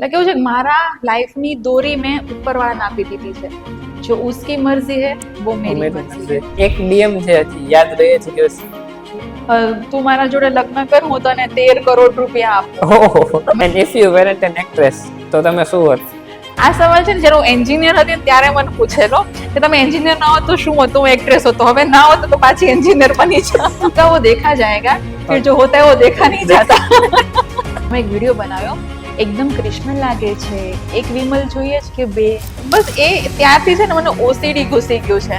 એટલે કેવું છે કે મારા લાઈફની દોરી મેં ઉપરવાળાને આપી દીધી છે. જો ઉસકી મરજી હે વો મેરી મરજી હે. એક ડીએમ છે હજી યાદ રહે છે કે તું મારા જોડે લગ્ન કર, હું તને 13 કરોડ રૂપિયા આપું. ઓહો. And if you weren't an actress તો તમે શું હોત? આ સવાલ છે ને જ્યારે હું એન્જિનિયર હતી ને ત્યારે મને પૂછેલો કે તમે એન્જિનિયર ના હોત તો શું હોત? હું એક્ટ્રેસ હોત. હવે ના હોત તો પાછી એન્જિનિયર બની જાઉં. તો वो देखा जाएगा, फिर जो होता है वो देखा नहीं जाता. મેં એક વિડીયો બનાવ્યો, એકદમ કૃષ્ણ લાગે છે, એક વિમલ જોઈએ છે કે બે. બસ એ ત્યારથી છે ને મને ઓસીડી ઘૂસી ગયું છે.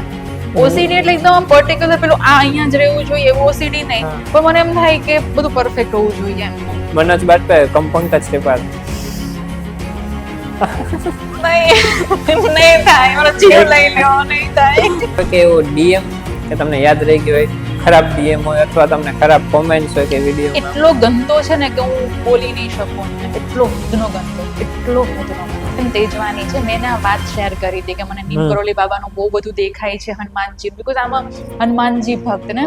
ઓસીડી એટલે એકદમ આમ પર્ટિક્યુલર પેલું આ અહીંયા જ રહેવું જોઈએ એવું ઓસીડી નહીં, પણ મને એમ થાય કે બધું પરફેક્ટ હોવું જોઈએ એમ. મનોજ બાજપેયી કમ પંકજ ત્રિપાઠી. નહીં થાય, મારો જીવ લઈ લેવો નહીં થાય. કે એવો ડીએમ કે તમને યાદ રહી ગયો હોય, ખરાબ ડીએમ હોય અથવા તમને ખરાબ કોમેન્ટ્સ હોય કે વિડીયો એટલો ગંદો છે ને કે હું બોલી નહીં શકું. એટલો હદનો ગંદો, એટલો હદનો. તેજવાની છે, મેં આ વાત શેર કરી હતી કે મને નીમ કરોલી બાબાનું બહુ બધું દેખાય છે, હનુમાનજી, બીકોઝ આમાં હનુમાનજી ભક્ત ને.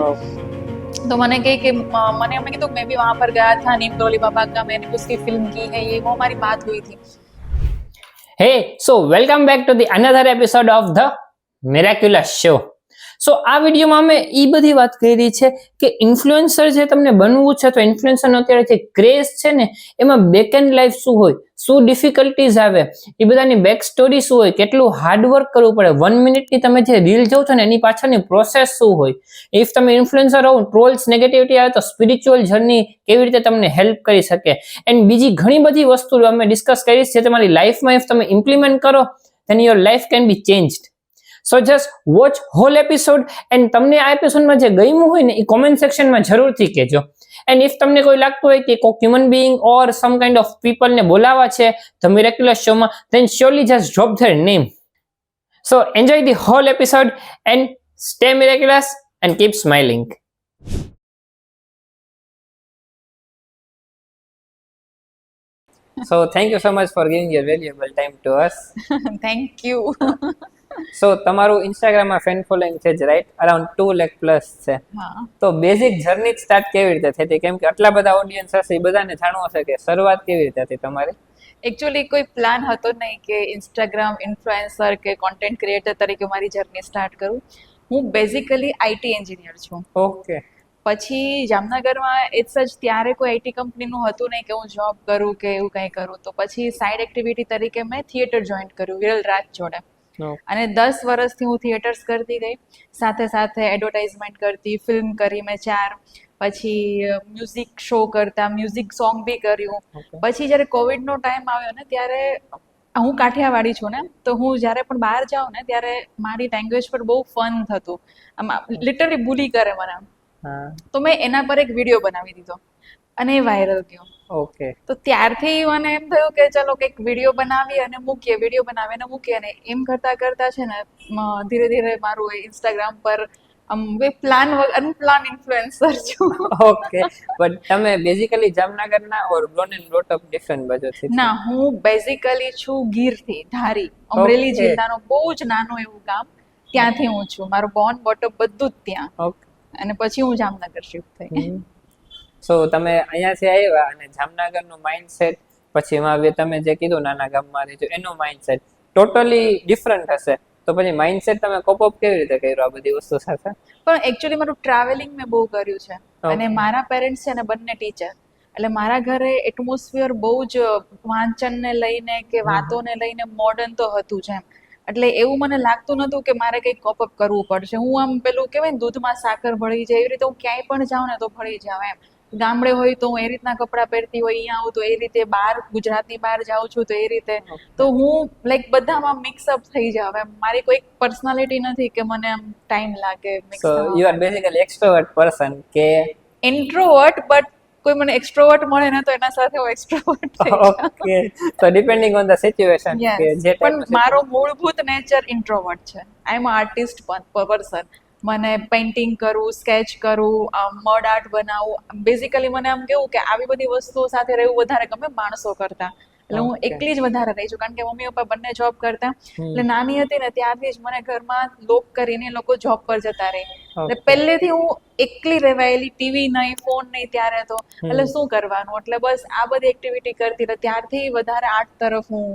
तो मैंने कही कि मैंने हमने कहा तो मैं भी वहां पर गया था, नीम करोली बाबा का मैंने उसकी फिल्म की है, ये वो हमारी बात हुई थी. Hey, so welcome back to the another episode of the Miraculous Show. સો આ વિડીયોમાં અમે એ બધી વાત કરી છે કે ઇન્ફ્લુએન્સર જે તમને બનવું છે તો ઇન્ફ્લુએન્સરનો અત્યારે જે ક્રેઝ છે ને એમાં બેક એન્ડ લાઈફ શું હોય, શું ડિફિકલ્ટીઝ આવે, એ બધાની બેક સ્ટોરી શું હોય, કેટલું હાર્ડવર્ક કરવું પડે, 1 મિનિટની તમે જે રીલ જોવો છો ને એની પાછળની પ્રોસેસ શું હોય, ઇફ તમે ઇન્ફ્લુએન્સર હો, ટ્રોલ્સ નેગેટિવિટી આવે તો સ્પિરિચ્યુઅલ જર્ની કેવી રીતે તમને હેલ્પ કરી શકે, એન્ડ બીજી ઘણી બધી વસ્તુ અમે ડિસ્કસ કરી છે. તમારી લાઈફમાં ઇફ તમે ઇમ્પ્લિમેન્ટ કરો then your life can be changed. So just watch whole episode. And તમને આ એપિસોડમાં જે ગમ્યું હોય ને એ કોમેન્ટ સેક્શનમાં જરૂરથી કહેજો. એન્ડ ઇફ તમને કોઈ લાગતું હોય કે કોઈ human being or some kind of પીપલને બોલાવવા છે ધ મિરેક્યુલસ શોમાં, then surely just drop their name. So enjoy the whole episode and stay miraculous and keep smiling. So thank you so much for giving your valuable time to us. Thank you. સો તમારું ઇન્સ્ટાગ્રામમાં fan following છે જ right, around 2 lakh plus છે. તો basic journey start કેવી રીતે થઈ હતી? કેમ કે આટલા બધા ઓડિયન્સ હશે, એ બધાને જાણવું હશે કે શરૂઆત કેવી રીતે હતી તમારી? એકચ્યુઅલી કોઈ પ્લાન હતો નહીં કે ઇન્સ્ટાગ્રામ ઇન્ફ્લુએન્સર કે કોન્ટેન્ટ ક્રિએટર તરીકે મારી જર્ની સ્ટાર્ટ કરું. હું બેઝિકલી આઈટી એન્જિનિયર છું. ઓકે. પછી જામનગરમાં ઇટ્સ જ ત્યારે કોઈ આઈટી કંપનીનું હતું નહીં કે હું જોબ કરું કે એવું કંઈ કરું. તો પછી સાઇડ એક્ટિવિટી તરીકે મેં થિયેટર જોઈન કર્યું વિરલ રાજ જોડે. અને 10 વર્ષથી હું થિયેટર્સ કરતી ગઈ, સાથે સાથે એડવર્ટાઇઝમેન્ટ કરતી, ફિલ્મ કરી મેં 4, પછી મ્યુઝિક શો કરતા, મ્યુઝિક સોંગ બી કર્યું. પછી જ્યારે કોવિડનો ટાઈમ આવ્યો ને ત્યારે હું કાઠિયાવાડી છું ને, તો હું જ્યારે પણ બહાર જાઉં ને ત્યારે મારી લેંગ્વેજ પર બહુ ફન થતું, આમ લિટરલી બુલી કરે મને. તો મેં એના પર એક વિડીયો બનાવી દીધો અને એ વાયરલ ગયો. ઓકે. તો ત્યારથી મને એમ થયું કે ચલો કંઈક વિડીયો બનાવીએ અને મૂકીએ, વિડીયો બનાવીને મૂકીએ. અને એમ કરતા કરતા છે ને ધીરે ધીરે મારું ઇન્સ્ટાગ્રામ પર પ્લાન અનપ્લાન ઇન્ફ્લુએન્સર છું. ઓકે. બટ તમે બેઝિકલી જામનગરના or born and brought up different બાજુથી? ના, હું બેઝિકલી છું ગીરથી, ધારી, અમરેલી જિલ્લાનો બહુ જ નાનું એવું ગામ, ત્યાંથી હું છું. મારું બોર્ન બ્રોટ અપ બધું જ ત્યાં. ઓકે. અને પછી હું જામનગર શિફ્ટ થઈ. સો તમે અહીંયાથી આવ્યા અને જામનગરનું માઇન્ડસેટ, પછી તમે જે કીધું નાના ગામમાં રહેજો એનું માઇન્ડસેટ ટોટલી ડિફરન્ટ હશે. તો પછી માઇન્ડસેટ તમે કોપ અપ કેવી રીતે કર્યું આ બધી વસ્તુ સાથે? પણ એકચ્યુઅલી મારું ટ્રાવેલિંગ મેં બહુ કર્યું છે અને મારા પેરેન્ટ્સ છે ને બંને ટીચર, એટલે મારા ઘરે એટમોસ્ફિયર બહુ જ વાંચનને લઈને કે વાતોને લઈને મોડર્ન તો હતું જ એમ. એટલે એવું મને લાગતું નહોતું કે મારે કંઈક કોપ અપ કરવું પડશે. હું આમ પેલું કહેવાય ને દૂધમાં સાકર ભળી જાય એવી રીતે હું ક્યાંય પણ જાઉં ને તો ભળી જાઉં એમ. ગામડે હોય તો હું એ રીતના કપડાં પહેરતી હોય, અહીંયા આવું તો એ રીતે, બહાર ગુજરાતની બહાર જાઉં છું તો એ રીતે. તો હું લાઈક બધામાં મિક્સઅપ થઈ જાવ એમ. મારી કોઈ પર્સનાલિટી નથી કે મને આમ ટાઈમ લાગે. So you are basically extrovert person કે ઇન્ટ્રોવર્ટ, બટ કોઈ મને એક્સ્ટ્રોવર્ટ મળે ને તો એના સાથે હું એક્સ્ટ્રોવર્ટ થઈ જાઉં. Okay. So depending on the situation કે જે પણ મારો મૂળભૂત નેચર ઇન્ટ્રોવર્ટ છે. આઈ એમ આર્ટિસ્ટ પર્સન. મને પેઇન્ટિંગ કરું, સ્કેચ કરું, મડ આર્ટ બનાવું. બેઝિકલી મને આમ કેવું કે આવી બધી વસ્તુઓ સાથે રહેવું વધારે ગમે માણસો કરતા. એટલે હું એકલી જ વધારે રહી છું, કારણ કે મમ્મી પપ્પા બંને જોબ કરતા. એટલે નાની હતી ને ત્યારથી જ મને ઘરમાં લોક કરીને લોકો જોબ પર જતા રહે. એટલે પહેલેથી હું એકલી રહેવાયેલી, ટીવી નહીં, ફોન નહીં ત્યારે તો, એટલે શું કરવાનું, એટલે બસ આ બધી એક્ટિવિટી કરતી રહી. ત્યારથી વધારે આર્ટ તરફ હું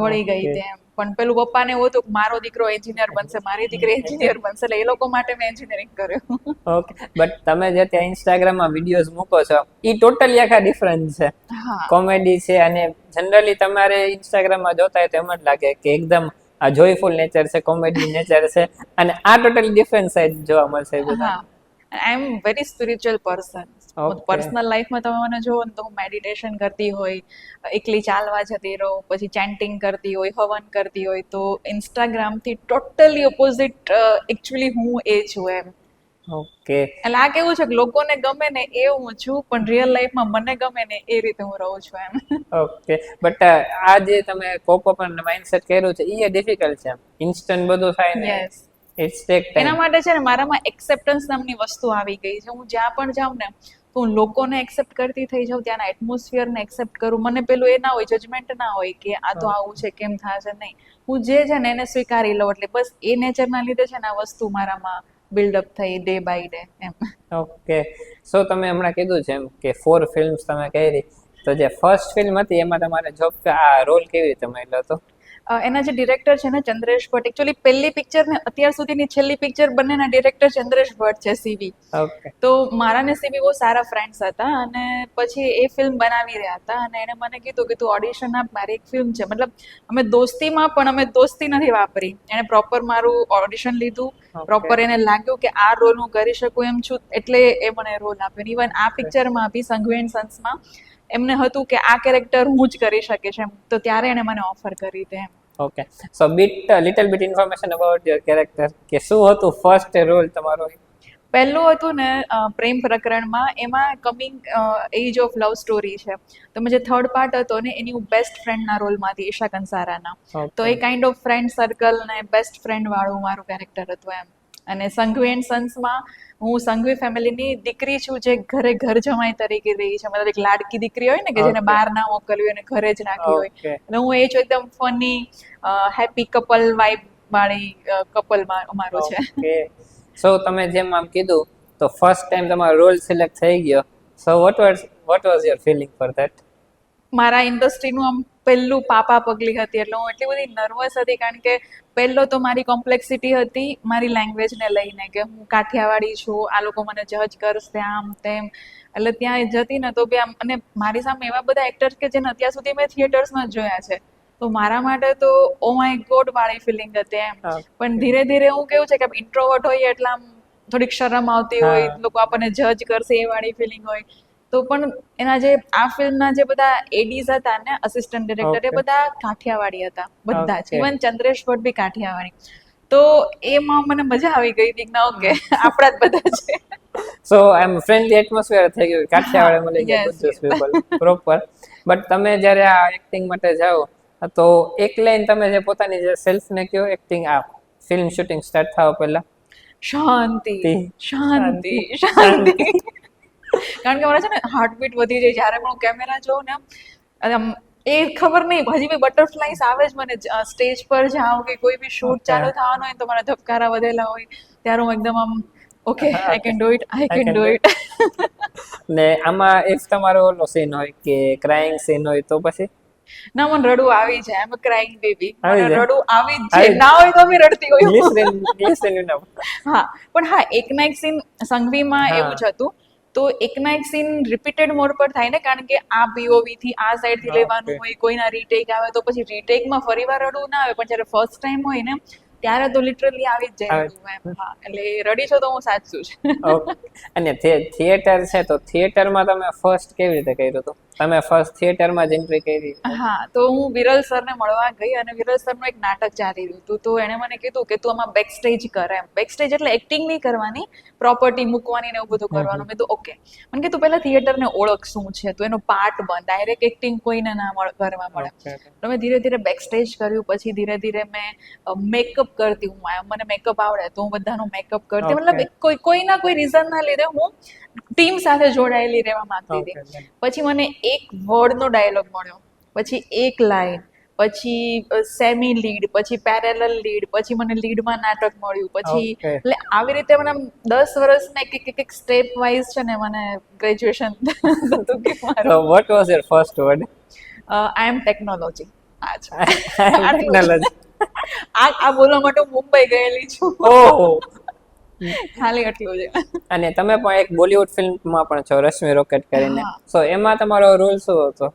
વળી ગઈ હતી એમ. પણ પેલું પપ્પાને એવું હતું કે મારો દીકરો એન્જિનિયર બનશે, મારી દીકરી એન્જિનિયર બનશે, એટલે એ લોકો માટે મેં એન્જિનિયરિંગ કર્યું. ઓકે, બટ તમે જે ત્યાં ઇન્સ્ટાગ્રામમાં વિડીયોઝ મૂકો છો એ ટોટલી આખા ડિફરન્ટ છે. હા, કોમેડી છે, અને જનરલી તમારે ઇન્સ્ટાગ્રામમાં જોતા હોય તો એમ જ લાગે કે એકદમ આ જોયફુલ નેચર છે, કોમેડી નેચર છે, અને આ ટોટલી ડિફરન્ટ સાઈડ જોવા મળશે બધા. હા. I am very spiritual person. Personal લાઈફમાં તમે મને જોવો ને તો હું મેડિટેશન કરતી હોય, એકલી ચાલવા જતી રહું, પછી ચેન્ટિંગ કરતી હોય, હવન કરતી હોય, તો ઇન્સ્ટાગ્રામથી ટોટલી ઓપોઝિટ એકચ્યુઅલી હું એ છું એમ. ઓકે, એટલે આ કેવું છે કે લોકોને ગમે ને એ હું છું, પણ રિયલ લાઈફમાં મને ગમે ને એ રીતે હું રહું છું એમ. ઓકે, બટ આ જે તમે કોપ અપ અને માઇન્ડસેટ કર્યું છે એ ડિફિકલ્ટ છે. ઇન્સ્ટન્ટ બધું થાય ને, યસ, ઇટ્સ ટેક ટાઈમ. એના માટે છે ને મારામાં એક્સેપ્ટન્સ નામની વસ્તુ આવી ગઈ છે. હું જ્યાં પણ જાઉં ને તો હું લોકોને એક્સેપ્ટ કરતી થઈ જાઉં, ત્યાંના એટમોસ્ફિયરને એક્સેપ્ટ કરું. મને પેલું એ ના હોય, જજમેન્ટ ના હોય કે આ તો આવું છે, કેમ થશે, નહીં. હું જે છે ને એને સ્વીકારી લઉં. એટલે બસ એ નેચરના લીધે છે ને આ વસ્તુ મારામાં બિલ્ડઅપ થઈ ડે બાય ડે એમ. ઓકે, સો તમે હમણાં કીધું છે એમ કે 4 ફિલ્મ્સ તમે કરી, તો જે ફર્સ્ટ ફિલ્મ હતી એમાં તમારે જોબ આ રોલ કેવી રીતે મળ્યો હતો? એના જે ડિરેક્ટર છે ને ચંદ્રેશ ભટ્ટ, એકચ્યુઅલી પહેલી પિક્ચર ને અત્યાર સુધીની છેલ્લી પિક્ચર બંનેના ડિરેક્ટર ચંદ્રેશ ભટ્ટ છે, સીવી. ઓકે, તો મારા ને સીવી બહુ સારા ફ્રેન્ડ્સ હતા, અને પછી એ ફિલ્મ બનાવી રહ્યા હતા, અને એણે મને કીધું કે તું ઓડિશન આપ, મારી એક ફિલ્મ છે. મતલબ અમે દોસ્તીમાં પણ અમે દોસ્તી નથી વાપરી. એણે પ્રોપર મારું ઓડિશન લીધું, પ્રોપર એને લાગ્યું કે આ રોલ હું કરી શકું એમ છું, એટલે એ મને રોલ આપ્યો. ઇવન આ પિક્ચરમાં બી સંઘવી એન્ડ સન્સમાં એમને હતું કે આ કેરેક્ટર હું જ કરી શકીશ એમ, તો ત્યારે એણે મને ઓફર કરી હતી એમ. Okay, so little bit information about your character, કે શું હતું ફર્સ્ટ રોલ તમારો? પહેલું હતું ને પ્રેમ પ્રકરણમાં, એમાં coming age of love story છે. તો મેં જે થર્ડ પાર્ટ હતો ને એની હું બેસ્ટ ફ્રેન્ડના રોલમાં હતી, ઈશા કંસારાના. તો એ કાઇન્ડ ઓફ ફ્રેન્ડ સર્કલ ને બેસ્ટ ફ્રેન્ડ વાળું મારું કેરેક્ટર હતું એમ. અને સંઘવી એન્ડ સન્સમાં હું સંઘવી ફેમિલીની દીકરી છું, જે ઘરે ઘર જમાઈ તરીકે રહી છે. મતલબ એક લાડકી દીકરી હોય ને કે જેને બહાર ના મોકલવી હોય અને ઘરે જ રાખી હોય, અને હું એ છું એકદમ ફની હેપી કપલ વાઇબ વાળી કપલમાં અમારો છે. ઓકે, સો તમે જેમ આમ કીધું તો ફર્સ્ટ ટાઈમ તમારો રોલ સિલેક્ટ થઈ ગયો, so what was your feeling for that? મારા ઇન્ડસ્ટ્રીનું આમ પહેલું પાપા પગલી હતી, એટલે હું એટલી બધી નર્વસ હતી, કારણ કે પહેલો તો મારી કોમ્પ્લેક્સિટી હતી મારી લેંગ્વેજને લઈને, કે હું કાઠિયાવાડી છું, આ લોકો મને જજ કરશે આમ તેમ. એટલે ત્યાં જતી ને તો બી આમ, અને મારી સામે એવા બધા એક્ટર્સ કે જેને અત્યાર સુધી મેં થિયેટર્સમાં જોયા છે, તો મારા માટે તો ઓ માય ગોડ વાળી ફિલિંગ હતી એમ. પણ ધીરે ધીરે હું કેવું છે કે ઇન્ટ્રોવર્ટ હોય એટલે આમ થોડીક શરમ આવતી હોય, લોકો આપણને જજ કરશે એ વાળી ફિલિંગ હોય. તો પણ એના જે આ ફિલ્મના જે બધા એડીઝ હતા ને, અસિસ્ટન્ટ ડિરેક્ટર, એ બધા કાઠિયાવાડી હતા બધા જ. ઇવન ચંદ્રેશ ભટ્ટ બી કાઠિયાવાડી. તો એમાં મને મજા આવી ગઈ હતી કે ઓકે આપણા જ બધા છે. સો આઈ એમ ફ્રેન્ડલી એટમોસ્ફિયર થઈ ગયું, કાઠિયાવાડ મળી ગયા, ગુજ્જસ પીપલ પ્રોપર. બટ તમે જ્યારે આ એક્ટિંગ માટે જાઓ તો એક લાઈન તમે જે પોતાની જે સેલ્ફને કહો એક્ટિંગ, આ ફિલ્મ શૂટિંગ સ્ટાર્ટ થવા પહેલા? શાંતિ શાંતિ શાંતિ. કારણ કે મારા છે ને હાર્ટબીટ વધી જાય જ્યારે પણ હું કેમેરા જોઉં ને, આમ એ ખબર નહીં, હજી બી બટરફ્લાઈસ આવે જ મને. સ્ટેજ પર જાઉં કે કોઈ બી શૂટ ચાલુ થવાનો હોય તો મારા ધબકારા વધેલા હોય, ત્યારે હું એકદમ આમ okay I can do it, I can do it. ને આમાં એક તમારો ઓલો સીન હોય કે ક્રાઇંગ સીન હોય તો પછી? ના, મને રડવું આવી જાય. આઈ એમ અ ક્રાઇંગ બેબી. મને આવી જાય? રડવું આવી જ જાય, ના હોય તો બી રડતી હોય. ગ્લિસરીન હા, પણ હા, એકના એક સીન સંઘવીમાં એવું જ હતું. તો એકના એક સીન રિપીટેડ મોડ પર થાય ને, કારણ કે આ પીઓવી થી આ સાઈડ થી લેવાનું હોય, કોઈના રીટેક આવે તો પછી રીટેકમાં ફરીવાર રડવું ના આવે, પણ જ્યારે ફર્સ્ટ ટાઈમ હોય ને ત્યારે તો લિટરલી આવી જ જાય રડવું એમ. હા, એટલે રડી છો તો હું સાચું છે. અને થિયેટર છે તો થિયેટરમાં તમે ફર્સ્ટ કેવી રીતે કર્યું હતું? તમે ફર્સ્ટ થિયેટરમાં જ એન્ટ્રી કરી? હા, તો હું વિરલ સરને મળવા ગઈ, અને વિરલ સરનું એક નાટક ચાલી રહ્યું હતું. તો એણે મને કીધું કે તું આમાં બેક સ્ટેજ કર એમ. બેક સ્ટેજ એટલે એક્ટિંગ નહીં કરવાની, પ્રોપર્ટી મૂકવાની ને એવું બધું કરવાનું. મેં તો ઓકે. મને કે તું પહેલા થિયેટરને ઓળખ શું છે, તો એનો પાર્ટ બન, ડાયરેક્ટ એક્ટિંગ કોઈને ના કરવા મળે. તો મેં ધીરે ધીરે બેક સ્ટેજ કર્યું, પછી ધીરે ધીરે મેં મેકઅપ કરતી. મને મેકઅપ આવડે તો હું બધાનું મેકઅપ કરતી. મતલબ કોઈના કોઈ રીઝનના લીધે હું ટીમ સાથે જોડાયેલી રહેવા માંગતી હતી. પછી મને એક વર્ડનો ડાયલોગ મળ્યો, પછી એક લાઈન, પછી સેમી લીડ, પછી પેરેલલ લીડ, પછી મને લીડમાં નાટક મળ્યું, પછી Okay. એટલે આવી રીતે મને 10 વર્ષના એક સ્ટેપ વાઇઝ છે ને મને ગ્રેજ્યુએશન થતું કે So મારું what was your first word? I am technology. આ છે. Technology. આ બોલવા માટે હું મુંબઈ ગયેલી છું. ઓહ. ખાલી એટલું છે. અને તમે પણ એક બોલિવૂડ ફિલ્મમાં પણ છો, રશ્મિ રોકેટ કરીને. હા. સો એમાં તમારો રોલ શું હતો?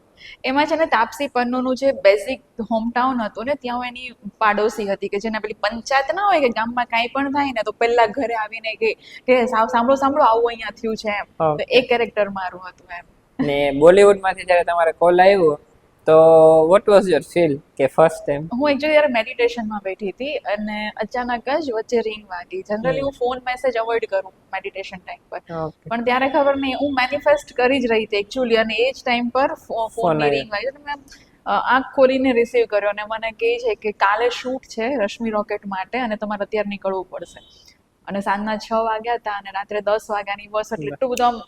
એમાં છે ને તાપસી પન્નુનું જે બેઝિક હોમટાઉન હતું ને ત્યાં હું એની પાડોશી હતી કે જેને પેલી પંચાયત ના હોય કે ગામમાં કાંઈ પણ થાય ને તો પહેલા ઘરે આવીને કે સાંભળો સાંભળો આવું અહીંયા થયું છે એમ. તો Okay. એ કેરેક્ટર મારું હતું એમ. ને બોલિવૂડમાંથી જ્યારે તમારે કોલ આવ્યો તો વોટ વોઝ યોર ફીલ કે ફર્સ્ટ ટાઈમ? હું એકચ્યુઅલી યાર મેડિટેશનમાં બેઠી હતી અને અચાનક જ વચ્ચે રિંગ વાગી. જનરલી હું ફોન મેસેજ અવોઇડ કરું મેડિટેશન ટાઈમ પર, ઓકે. પણ ત્યારે ખબર નહીં હું મેનિફેસ્ટ કરી જ રહી હતી એકચ્યુઅલી, અને એ જ ટાઈમ પર Phone ફોનની આવ્યો. રિંગ વાગી તો મેં આંખ ખોલીને રિસીવ કર્યો અને મને કહે છે કે કાલે શૂટ છે રશ્મિ રોકેટ માટે અને તમારે અત્યારે નીકળવું પડશે. અને સાંજના 6 વાગ્યા હતા અને રાત્રે 10 વાગ્યાની બસ, એટલે એટલું બધું આમ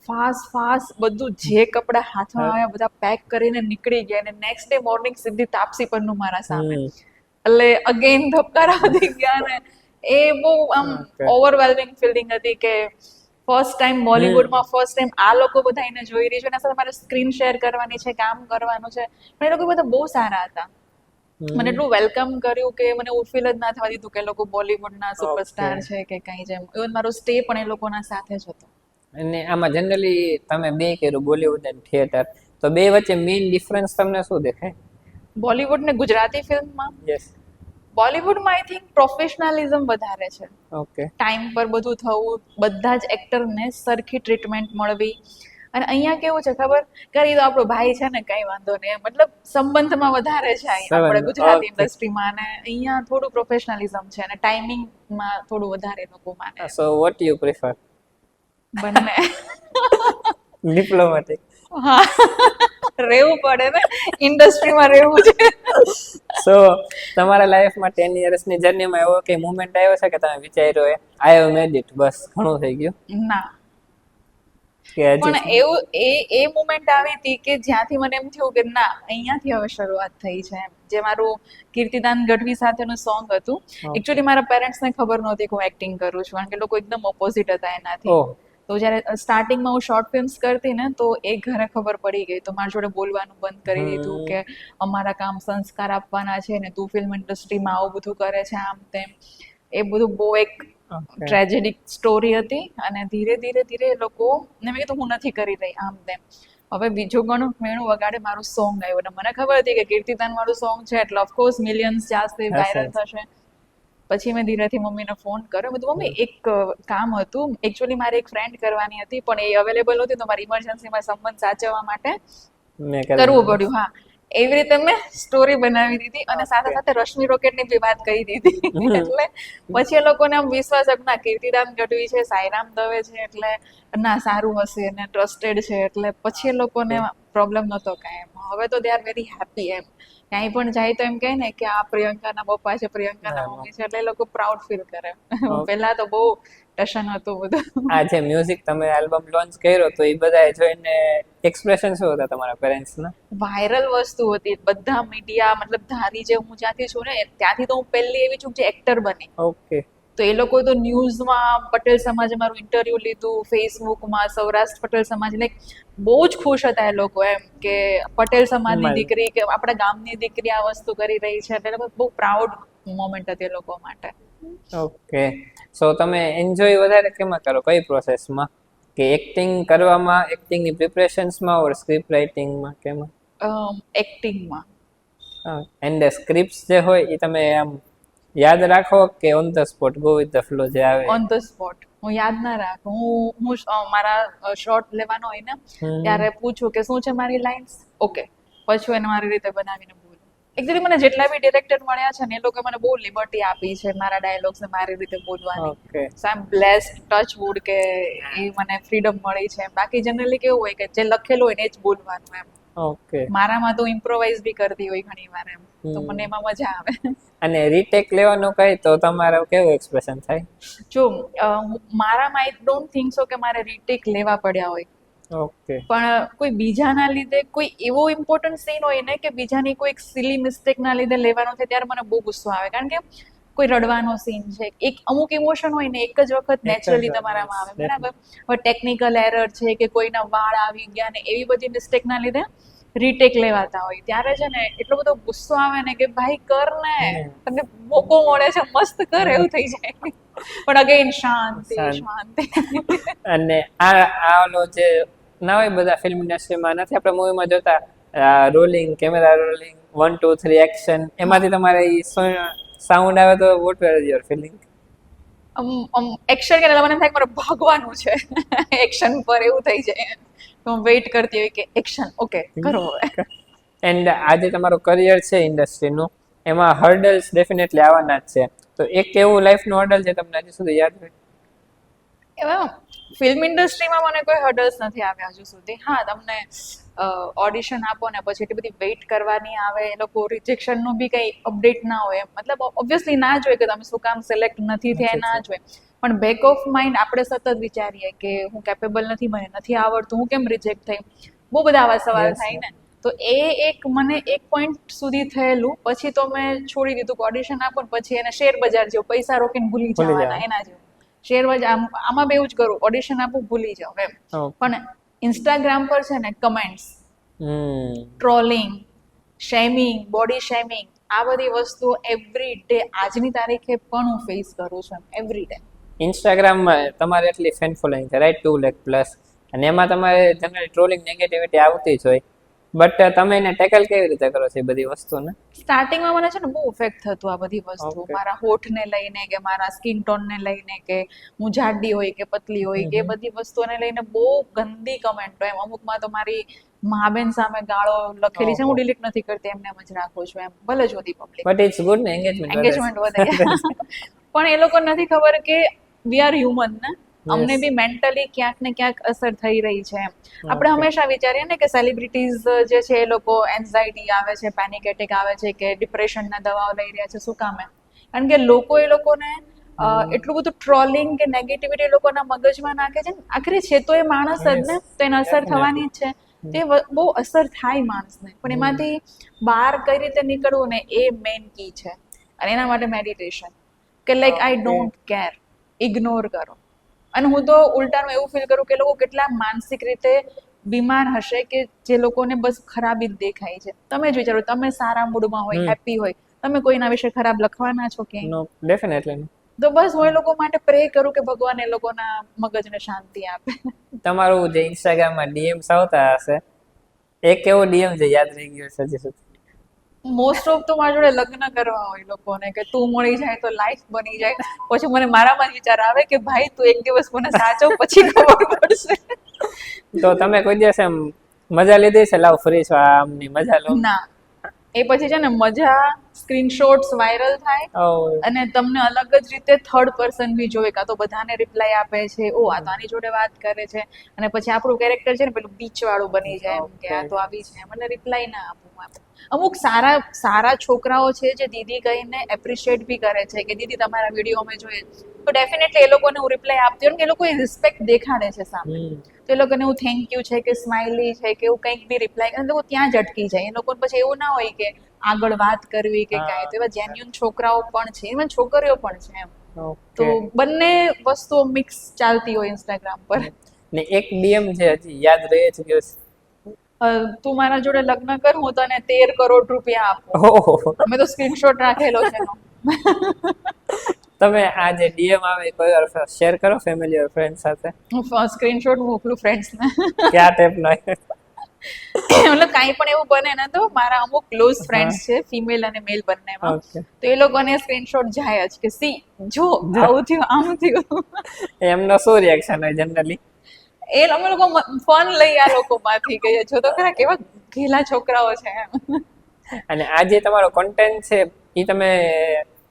ફાસ્ટ બધું જે કપડાં હાથમાં આવ્યા બધા પેક કરીને નીકળી ગયા અને નેક્સ્ટ ડે મોર્નિંગ સીધી તાપસી પરનું મારા સામે. એટલે અગેન ધબકારા વધી ગયા ને એ બહુ આમ Okay. ઓવરવેલ્મિંગ ફિલિંગ હતી કે ફર્સ્ટ ટાઈમ બોલિવૂડમાં ફર્સ્ટ ટાઈમ આ લોકો બધા એને જોઈ રહી છે, એના સાથે મારે સ્ક્રીન શેર કરવાની છે, કામ કરવાનું છે, પણ એ લોકો બધા બહુ સારા હતા. મને એટલું વેલકમ કર્યું કે મને એવું ફીલ જ ના થવા દીધું કે એ લોકો બોલિવૂડના સુપરસ્ટાર છે કે કંઈ જેમ. ઇવન મારો સ્ટે પણ એ લોકોના સાથે જ હતો. અને આમાં જનરલી તમે બે કર્યું, બોલિવૂડ અને થિયેટર, તો બે વચ્ચે મેઇન ડિફરન્સ તમને શું દેખાય? બોલિવૂડ ને ગુજરાતી ફિલ્મમાં, યસ. બોલિવૂડમાં આઈ થિંક પ્રોફેશનલિઝમ વધારે છે. ઓકે. ટાઈમ પર બધું થવું, બધા જ એક્ટરને સરખી ટ્રીટમેન્ટ મળવી. અને અહીંયા કેવું છે ખબર, કરી તો આપણો ભાઈ છે ને કઈ વાંધો નહીં, મતલબ સંબંધમાં વધારે છે અહીંયા આપણે ગુજરાતી Okay. ઇન્ડસ્ટ્રીમાં, અને અહીંયા થોડું પ્રોફેશનલિઝમ છે અને ટાઈમિંગમાં થોડું વધારે લોકો માને. So what you prefer? બંને. ડિપ્લોમેટિક. હા, રહેવું પડે ને, ઇન્ડસ્ટ્રીમાં રહેવું છે. સો તમારા લાઈફમાં 10 યર્સની જર્નીમાં એવો કે મોમેન્ટ આવ્યો છે કે તમે વિચાર્યો એ આઈ હેવ મેડ ઇટ, બસ ઘણું થઈ ગયું? ના, કે પણ હજી? એવું એ મોમેન્ટ આવી હતી કે જ્યાંથી મને એમ થયું કે ના અહીંયાથી હવે શરૂઆત થઈ છે એમ. જે મારું કીર્તિદાન ગઢવી સાથેનું સોંગ હતું, એકચ્યુઅલી મારા પેરેન્ટ્સને ખબર નહોતી કે હું એક્ટિંગ કરું છું, કારણ કે લોકો એકદમ ઓપોઝિટ હતા એનાથી. ઓહ. તો જ્યારે સ્ટાર્ટિંગમાં હું શોર્ટ ફિલ્મ્સ કરતી ને તો એ ઘરે ખબર પડી ગઈ, તો મારી જોડે બોલવાનું બંધ કરી દીધું કે અમારા કામ સંસ્કાર આપવાના છે ને તું ફિલ્મ ઇન્ડસ્ટ્રીમાં આવું બધું કરે છે આમ તેમ. એ બધું બહુ એક Okay. ટ્રેજેડિક સ્ટોરી હતી. અને ધીરે ધીરે એ લોકો ને મેં કીધું હું નથી કરી રહી આમ તેમ. હવે બીજું ઘણું મેણું વગાડે મારું સોંગ આવ્યું અને મને ખબર હતી કે કીર્તિદાન વાળું સોંગ છે એટલે ઓફકોર્સ મિલિયન્સ જાસ્તી વાયરલ થશે. પછી મેં ધીરેથી મમ્મીને ફોન કર્યો, બધું મમ્મી એક કામ હતું, એકચ્યુઅલી મારે એક ફ્રેન્ડ કરવાની હતી પણ એ અવેલેબલ નહોતી, તો મારી ઇમરજન્સીમાં સંબંધ સાચવવા માટે મેં કરવું પડ્યું. હા, એવી રીતે મેં સ્ટોરી બનાવી દીધી અને સાથે સાથે રશ્મિ રોકેટની બી વાત કહી દીધી. એટલે પછી એ લોકોને આમ વિશ્વાસ હતો, ના કીર્તિદાન ગઢવી છે, સાઈરામ દવે છે, એટલે ના સારું હશે અને ટ્રસ્ટેડ છે, એટલે પછી એ લોકોને પ્રોબ્લેમ નહોતો કાંઈ એમ. હવે તો દે આર વેરી હેપી એમ. ક્યાંય પણ જાય તો એમ કહે ને કે આ પ્રિયંકાના પપ્પા છે, પ્રિયંકાના મમ્મી છે, એટલે એ લોકો પ્રાઉડ ફીલ કરે. પહેલા તો બહુ ટશન હતું બધું. આ જે મ્યુઝિક તમે આલ્બમ લોન્ચ કર્યો તો એ બધાએ જોઈને એક્સપ્રેશન શું હતા તમારા પેરેન્ટ્સના? વાયરલ વસ્તુ હતી, બધા મીડિયા, મતલબ ધારી જે હું જ્યાંથી છું ને ત્યાંથી તો હું પહેલી એવી છું જે એક્ટર બની. ઓકે. તો એ લોકો તો ન્યૂઝમાં પટેલ સમાજે મારું ઇન્ટરવ્યુ લીધું, ફેસબુકમાં સૌરાષ્ટ્ર પટેલ સમાજ, લાઈક બહુ જ ખુશ હતા એ લોકો એમ કે પટેલ સમાજની દીકરી કે આપણા ગામની દીકરી આ વસ્તુ કરી રહી છે, એટલે એ લોકો બહુ પ્રાઉડ મોમેન્ટ હતી એ લોકો માટે. ઓકે. સો તમે એન્જોય વધારે કેમાં કરો, કઈ પ્રોસેસમાં? કે એક્ટિંગ કરવામાં, એક્ટિંગની પ્રિપરેશન્સમાં ઓર સ્ક્રિપ્ટ રાઇટિંગમાં, કેમાં? એક્ટિંગમાં. એન્ડ સ્ક્રિપ્ટ્સ જે હોય એ તમે આમ યાદ રાખો કે on the spot go with the flow જે આવે? On the spot. હું યાદ ના રાખું. હું મારા શોર્ટ લેવાનો હોય ને ત્યારે પૂછું કે શું છે મારી લાઇન્સ, ઓકે, પછી એને મારી રીતે બનાવીને બોલું. એકચ્યુઅલી મને જેટલા બી ડિરેક્ટર મળ્યા છે ને એ લોકો મને બહુ લિબર્ટી આપી છે મારા ડાયલોગ્સને મારી રીતે બોલવાની. ઓકે. સો આઈ એમ બ્લેસ્ડ, ટચ વુડ કે એ મને ફ્રીડમ મળી છે. બાકી જનરલી કેવું હોય કે જે લખેલું હોય ને જ બોલવાનું એમ. ઓકે. મારામાં તો ઇમ્પ્રોવાઇઝ બી કરતી હોય ઘણી વાર એમ, તો મને એમાં મજા આવે. અને રીટેક લેવાનું કઈ તો તમારું કેવું એક્સપ્રેશન થાય? જો મારામાં આઈ ડોન્ટ થિંક સો કે મારે રીટેક લેવા પડ્યા હોય. ઓકે પણ કોઈ બીજાના લીધે કોઈ એવો ઇમ્પોર્ટન્ટ સીન હોય ને કે બીજાની કોઈ સિલી મિસ્ટેકના લીધે લેવાનો થાય ત્યારે મને બહુ ગુસ્સો આવે કારણ કે કોઈ રડવાનો સીન છે એક અમુક ઇમોશન હોય ને એક જ વખત નેચરલી તમારામાં આવે બરાબર હવે ટેકનિકલ એરર છે કે કોઈના વાળ આવી ગયા ને એવી બધી મિસ્ટેકના લીધે રીટેક લેવાતા હોય ત્યારે છે ને એટલો બધો ગુસ્સો આવે ને કે ભાઈ કર ને તને મોકો મળે છે મસ્ત કર એવું થઈ જાય પણ અગેન શાંતિ અને આ ઓલો જે ના હોય બધા ફિલ્મ ઇન્ડસ્ટ્રીમાં નથી આપણે મૂવીમાં જોતા રોલિંગ કેમેરા રોલિંગ 1 2 3 એક્શન એમાંથી તમારે સાઉન્ડ આવે તો what where is your feeling action કે મને થાય મારે ભાગવાનું છે એક્શન પર એવું થઈ જાય તો હું વેઇટ કરતી હોય કે એક્શન ઓકે કરો હવે એન્ડ આજે તમારો કરિયર છે ઇન્ડસ્ટ્રીનું એમાં હર્ડલ્સ ડેફિનેટલી આવવાના જ છે તો એક એવું લાઈફનું હર્ડલ છે તમને હજી સુધી યાદ હોય એવા ફિલ્મ ઇન્ડસ્ટ્રીમાં મને કોઈ હર્ડલ્સ નથી આવ્યા હજુ સુધી હા તમને ઓડિશન આપો ને પછી એટલી બધી વેઇટ કરવાની આવે એ લોકો રિજેક્શનનું બી કંઈ અપડેટ ના હોય મતલબ ઓબ્વિયસલી ના જ હોય કે તમે શું કામ સિલેક્ટ નથી થયા ના જ હોય પણ બેક ઓફ માઇન્ડ આપણે સતત વિચારીએ કે હું કેપેબલ નથી મને નથી આવડતું હું કેમ રિજેક્ટ થઈ બહુ બધા આવા સવાલ થાય ને તો એ એક મને એક પોઈન્ટ સુધી થયેલું પછી તો મેં છોડી દીધું કે ઓડિશન આપો ને પછી એને શેર બજાર જેવું પૈસા રોકીને ભૂલી જવાના એના જેવું શેર બજાર આમાં બી એવું જ કરું ઓડિશન આપું ભૂલી જાઉં એમ પણ ઇન્સ્ટાગ્રામ પર છે ને comments trawling shaming body shaming આ બધી વસ્તુઓ એવરી ડે આજની તારીખે પણ હું ફેસ કરું છું એવરી ડે ઇન્સ્ટાગ્રામમાં તમારે એટલી ફેન ફોલોઈંગ છે રાઈટ 2 લાખ પ્લસ અને એમાં તમારે જનરલી ટ્રોલિંગ નેગેટિવિટી આવતી જ હોય બટ તમે એને ટેકલ કેવી રીતે કરો છો એ બધી વસ્તુને સ્ટાર્ટિંગમાં મને છે ને બહુ ઇફેક્ટ થતું આ બધી વસ્તુ મારા હોઠને લઈને કે મારા સ્કિન ટોનને લઈને કે હું જાડી હોય કે પતલી હોય કે એ બધી વસ્તુઓને લઈને બહુ ગંદી કમેન્ટો એમ અમુકમાં તો મારી મા બેન સામે ગાળો લખેલી છે હું ડિલીટ નથી કરતી એમને જ રાખું છું એમ ભલે જ હોતી પબ્લિક બટ ઇટ્સ ગુડ ને એંગેજમેન્ટ વધે પણ એ લોકો નથી ખબર કે વી આર હ્યુમન ને અમને બી મેન્ટલી ક્યાંક ને ક્યાંક અસર થઈ રહી છે આપણે હંમેશા વિચારીએ ને કે સેલિબ્રિટીઝ જે છે એ લોકો એન્ઝાઇટી આવે છે પેનિક એટેક આવે છે કે ડિપ્રેશનના દવાઓ લઈ રહ્યા છે શું કામે કારણ કે લોકો એ લોકોને એટલું બધું ટ્રોલિંગ કે નેગેટિવિટી એ લોકોના મગજમાં નાખે છે ને આખરે છે તો એ માણસ જ ને તો એને અસર થવાની જ છે તે બહુ અસર થાય માણસને પણ એમાંથી બહાર કઈ રીતે નીકળવું ને એ મેઇન કી છે અને એના માટે મેડિટેશન કે like I don't care ignore કરો અને હું તો ઉલટાનું એવું ફીલ કરું કે લોકો કેટલા માનસિક રીતે બીમાર હશે કે જે લોકોને બસ ખરાબી જ દેખાય છે તમે જ વિચારો તમે સારા મૂડમાં હોય હેપી હોય તમે કોઈના વિશે ખરાબ લખવાના છો કે ડેફિનેટલી તો બસ હું એ લોકો માટે પ્રે કરું કે ભગવાન એ લોકોના મગજને શાંતિ આપે તમારું જે ઇન્સ્ટાગ્રામમાં ડીએમ્સ આવતા હશે એક એવો ડીએમ જે યાદ રહી ગયો છે હજી સુધી મોસ્ટ ઓફ તો મારા જોડે લગ્ન કરવા હોય લોકોને કે તું મળી જાય તો લાઈફ બની જાય પછી મને મારામાં જ વિચાર આવે કે ભાઈ તું એક દિવસ મને સાચવ પછી ખબર પડશે તો તમે કોઈ દિવસ એમ મજા લીધી છે લાવ ફ્રી છો આમની મજા લો ના એ પછી છે ને મજા સ્ક્રીનશોટ્સ વાયરલ થાય અને તમને અલગ જ રીતે થર્ડ પર્સન બી જોવે કાં તો બધાને રિપ્લાય આપે છે ઓ આ તો આની જોડે વાત કરે છે અને પછી આપણું કેરેક્ટર છે ને પેલું બીચ વાળું બની જાય એમ કે આ તો આવી છે મને રિપ્લાય ના આપું અમુક સારા છોકરાઓ છે જે દીદી કહીને એપ્રિશિએટ બી કરે છે કે દીદી તમારા વિડીયો અમે જોઈએ તો ડેફિનેટલી એ લોકોને હું રિપ્લાય આપતી હોઉં કે એ લોકો એ રિસ્પેક્ટ દેખાડે છે સામે તો એ લોકોને હું થેન્ક યુ છે કે સ્માઇલી છે કે એવું કંઈક બી રિપ્લાય કરે લોકો ત્યાં જ અટકી જાય એ લોકોને પછી એવું ના હોય કે આગળ વાત કરવી કે કાંઈ તો એવા જેન્યુઅન છોકરાઓ પણ છે ઇવન છોકરીઓ પણ છે એમ તો બંને વસ્તુઓ મિક્સ ચાલતી હોય ઇન્સ્ટાગ્રામ પર ને એક ડીએમ છે હજી યાદ રહે છે કે તું મારા જોડે લગ્ન કર હું તને 13 કરોડ રૂપિયા આપું મેં તો સ્ક્રીનશોટ રાખેલો છે તમે આ જે ડીએમ આવે કોઈ વાર શેર કરો ફેમિલી ઓર ફ્રેન્ડ સાથે હું સ્ક્રીનશોટ મોકલું ફ્રેન્ડ્સને ક્યાં ટાઈપનો મતલબ કાંઈ પણ એવું બને ને તો મારા અમુક ક્લોઝ ફ્રેન્ડ્સ છે ફિમેલ અને મેલ બંનેમાં તો એ લોકોને સ્ક્રીનશોટ જાય જ કે સી જો આવું થયું આમ થયું એમનો શું રિએક્શન હોય જનરલી એ અમે લોકો ફન લઈ આ લોકોમાંથી ગઈએ છો તો ખરા કેવા ઘેલા છોકરાઓ છે અને આ જે તમારો કોન્ટેન્ટ છે એ તમે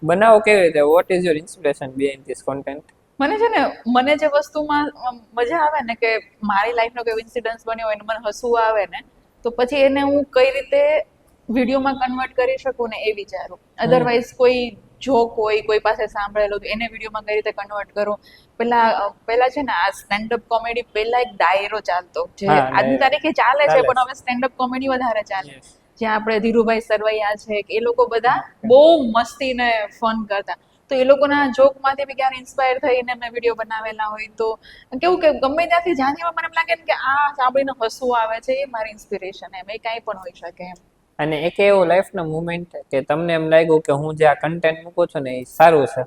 બનાવો કેવી રીતે what is your inspiration behind this content મને છે ને મને જે વસ્તુમાં મજા આવે ને કે મારી લાઈફનો કોઈ ઇન્સિડન્સ બન્યો હોય ને મને હસવું આવે ને તો પછી એને હું કઈ રીતે વિડીયોમાં કન્વર્ટ કરી શકું ને એ વિચારું અધરવાઇઝ કોઈ જોક હોય કોઈ પાસે સાંભળેલો એને વિડીયોમાં કઈ રીતે કન્વર્ટ કરો. પેલા છે ને આ સ્ટેન્ડઅપ કોમેડી પેલા એક ડાયરો ચાલતો જે આજની તારીખે ચાલે છે પણ હવે સ્ટેન્ડઅપ કોમેડી વધારે ચાલે, જ્યાં આપણે ધીરુભાઈ સરવૈયા છે કે એ લોકો બધા બહુ મસ્તી ને ફન કરતા. તો એ લોકોના જોકમાંથી બી ક્યારે ઇન્સ્પાયર થઈને મેં વિડીયો બનાવેલા હોય તો કેવું કે ગમે ત્યાંથી જ્યાંથી મને એમ લાગે ને કે આ સાંભળીને હસવું આવે છે એ મારી ઇન્સ્પિરેશન એમ, એ કાંઈ પણ હોઈ શકે એમ. અને એક એવો લાઈફનો મુમેન્ટ કે તમને એમ લાગ્યું કે હું જે આ કન્ટેન્ટ મૂકું છું ને એ સારું છે?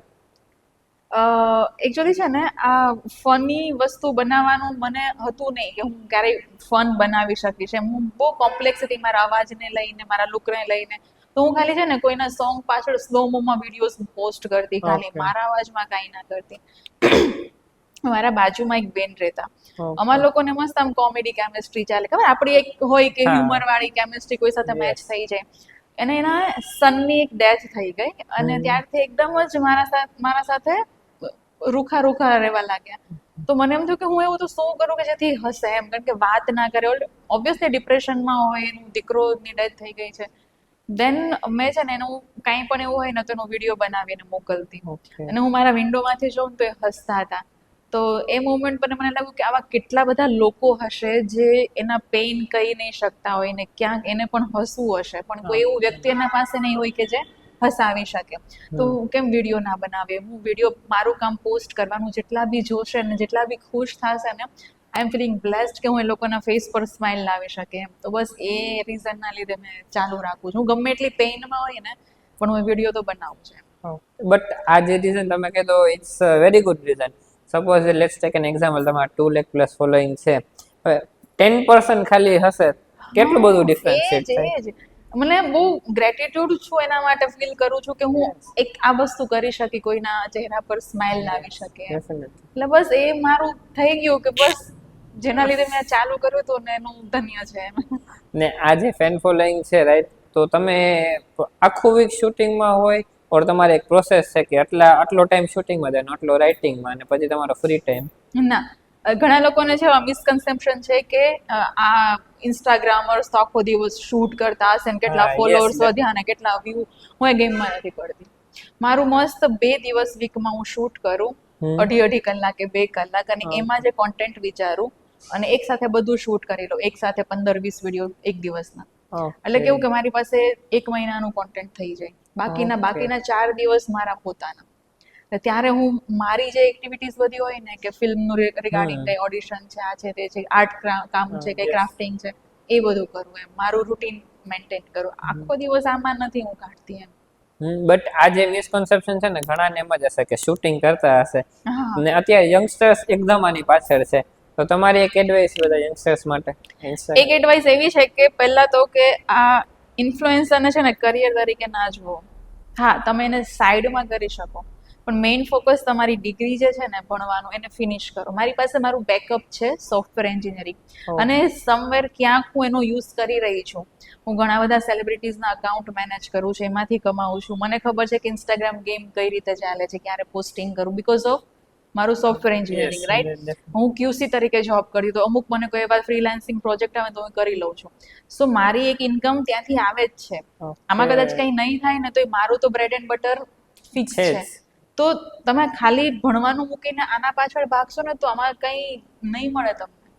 એકચ્યુઅલી છે ને આ ફની વસ્તુ બનાવવાનું મને હતું નહીં કે હું ક્યારેય ફન બનાવી શકીશ એમ. હું બહુ કોમ્પ્લેક્સ હતી મારા અવાજને લઈને, મારા લુકને લઈને. તો હું ખાલી છે ને કોઈના સોંગ પાછળ સ્લોમોમાં વિડીયોઝ પોસ્ટ કરતી, ખાલી મારા અવાજમાં કાંઈ ના કરતી. મારા બાજુમાં એક બેન રહેતા, અમારા લોકોને મસ્ત આમ કોમેડી કેમિસ્ટ્રી ચાલે, ખબર આપણી એક હોય કે હ્યુમર વાળી કેમિસ્ટ્રી કોઈ સાથે મેચ થઈ જાય. અને એના સનની એક ડેથ થઈ ગઈ અને ત્યારથી એકદમ જ મારા સાથે રૂખા રહેવા લાગ્યા. તો મને એમ થયું કે હું એવું તો શું કરું કે જેથી હસે એમ, કારણ કે વાત ના કરે. ઓબ્વિયસલી ડિપ્રેશનમાં હોય, એનું દીકરોની ડેથ થઈ ગઈ છે. દેન મેં છે ને એનું કાંઈ પણ એવું હોય ને તો એનો વિડીયો બનાવીને મોકલતી અને હું મારા વિન્ડોમાંથી જોઉં તો એ હસતા હતા. તો એ મોમેન્ટ પર મને લાગ્યું કે આવા કેટલા બધા લોકો હશે જે એના પેઇન કહી નહીં શકતા હોય ને ક્યાંક એને પણ હસવું હશે, પણ કોઈ એવું વ્યક્તિ એના પાસે નહીં હોય કે જે હસાવી શકે. તો કેમ વિડીયો ના બનાવે? હું વિડીયો મારું કામ પોસ્ટ કરવાનું, જેટલા બી જોશે ને જેટલા બી ખુશ થશે ને આઈ એમ ફીલિંગ બ્લેસ્ડ કે હું એ લોકોના ફેસ પર સ્માઇલ લાવી શકે એમ. તો બસ એ રીઝનના લીધે મેં ચાલુ રાખું છું. હું ગમે એટલી પેઇનમાં હોય ને પણ હું વિડીયો તો બનાવું છું. બટ આ જે રીઝન તમે કીધો it's very good reason. Suppose let's take an example, તમારા 2 લાખ પ્લસ ફોલોઈંગ છે, હવે 10% ખાલી હશે, કેટલું બધું ડિફરન્શિએટ થાય. મને બહુ ગ્રેટિટ્યુડ છું એના માટે ફીલ કરું છું કે હું એક આ વસ્તુ કરી શકી, કોઈના ચહેરા પર સ્માઇલ લાવી શકે. એટલે બસ એ મારું થઈ ગયું કે બસ જેના લીધે મેં ચાલુ કર્યું તો ને એનું ધન્ય છે. ને આ જે ફેન ફોલોઈંગ છે રાઈટ, તો તમે આખું વીક શૂટિંગમાં હોય ઓર તમારે એક પ્રોસેસ છે કે આટલો ટાઈમ શૂટિંગમાં જાય, આટલો રાઇટિંગમાં, અને પછી તમારો ફ્રી ટાઈમ? ના, ઘણા લોકોને છે મિસકન્સેપ્શન છે કે આ ઇન્સ્ટાગ્રામર્સ તો આખો દિવસ શૂટ કરતા હશે ને કેટલા ફોલોઅર્સ વધ્યા ને કેટલા વ્યૂ. હું એ ગેમમાં નથી પડતી. મારું મસ્ત 2 દિવસ વીકમાં હું શૂટ કરું, 2.5 કલાકે 2 કલાક, અને એમાં જે કોન્ટેન્ટ વિચારું અને એક સાથે બધું શૂટ કરી લઉં, એક સાથે 15-20 વિડીયો એક દિવસના. એટલે કેવું કે મારી પાસે 1 મહિનાનું કોન્ટેન્ટ થઈ જાય. બાકીના 4 દિવસ મારા પોતાના. ત્યારે હું મારી જે એક્ટિવિટીઝ બધી હોય ને કે ફિલ્મનું રિગાર્ડિંગ કઈ ઓડિશન છે, આ છે તે છે, આર્ટ કામ છે, કઈ ક્રાફ્ટિંગ છે, એ બધું કરું એમ. મારું રૂટીન મેન્ટેન કરું. આખો દિવસ આમાં નથી હું કાઢતી એમ. બટ આ જે મિસકન્સેપ્શન છે ને ઘણાને એમ જ હશે કે શૂટિંગ કરતા હશે ને અત્યારે યંગસ્ટર્સ એકદમ આની પાછળ છે, તો તમારી એક એડવાઇસ બધા યંગસ્ટર્સ માટે? એક એડવાઇસ એવી છે કે પહેલા તો કે આ ઇન્ફ્લુએન્સરને છે ને કરિયર તરીકે ના જુઓ. હા, તમે એને સાઈડમાં કરી શકો પણ મેઇન ફોકસ તમારી ડિગ્રી જે છે ને ભણવાનું એને ફિનિશ કરો. મારી પાસે મારું બેકઅપ છે સોફ્ટવેર એન્જિનિયરિંગ, અને સમવેર ક્યાંક હું એનો યુઝ કરી રહી છું. હું ઘણા બધા સેલિબ્રિટીઝના અકાઉન્ટ મેનેજ કરું છું, એમાંથી કમાઉં છું. મને ખબર છે કે ઇન્સ્ટાગ્રામ ગેમ કઈ રીતે ચાલે છે, ક્યારે પોસ્ટિંગ કરું, બીકોઝ ઓફ મારું સોફ્ટવેર એન્જિનિયરિંગ રાઈટ. હું QC તરીકે જોબ કરી, તો અમુક મને કોઈ વાર ફ્રીલાન્સિંગ પ્રોજેક્ટ આવે તો હું કરી લઉં છું. સો મારી એક ઇન્કમ ત્યાંથી આવે જ છે. આમાં કદાચ કંઈ નહીં થાય ને તો મારું તો બ્રેડ એન્ડ બટર ફિક્સ છે. તો તમે ખાલી ભણવાનું મૂકીને આના પાછળ ભાગશો ને તો આમાં કંઈ નહીં મળે તમને.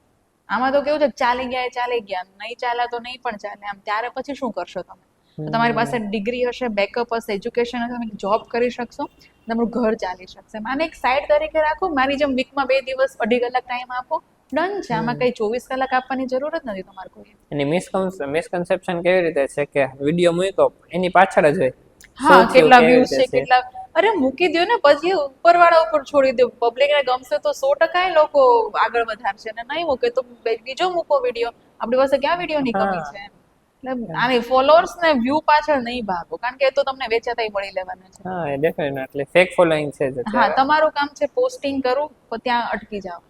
આમાં તો કેવું છે ચાલી ગયા, નહીં ચાલ્યા તો નહીં પણ ચાલે આમ. ત્યારે પછી શું કરશો તમે? તો તમારી પાસે ડિગ્રી હશે, બેકઅપ હશે, એજ્યુકેશન હશે, તમે જોબ કરી શકશો, તમારું ઘર ચાલી શકશે. આને એક સાઈડ તરીકે રાખો. મારી જેમ વીકમાં 2 દિવસ 2.5 કલાક ટાઈમ આપો, ડન છે. આમાં કઈ 24 કલાક આપવાની જરૂર જ નથી તમારે કોઈ. એની મિસકન્સેપ્શન કેવી રીતે છે કે વિડીયો મૂક્યો એની પાછળ જ હોય, હા, કેટલા વ્યૂઝ છે, કેટલા, અરે મૂકી દો ને પછી ઉપરવાળા ઉપર છોડી દો. પબ્લિકને ગમશે તો 100% લોકો આગળ વધારશે, ને નહીં મૂકે તો બીજો મૂકો વિડીયો. આપણી પાસે ક્યાં વિડીયોની કમી છે? એટલે આની ફોલોઅર્સ ને વ્યૂ પાછળ નહીં ભાગો, કારણ કે એ તો તમને વેચાતાઈ મળી લેવાના છે. હા, એ ડેફિનેટલી ફેક ફોલોઈંગ છે. હા, તમારું કામ છે પોસ્ટિંગ કરું પણ ત્યાં અટકી જાઓ.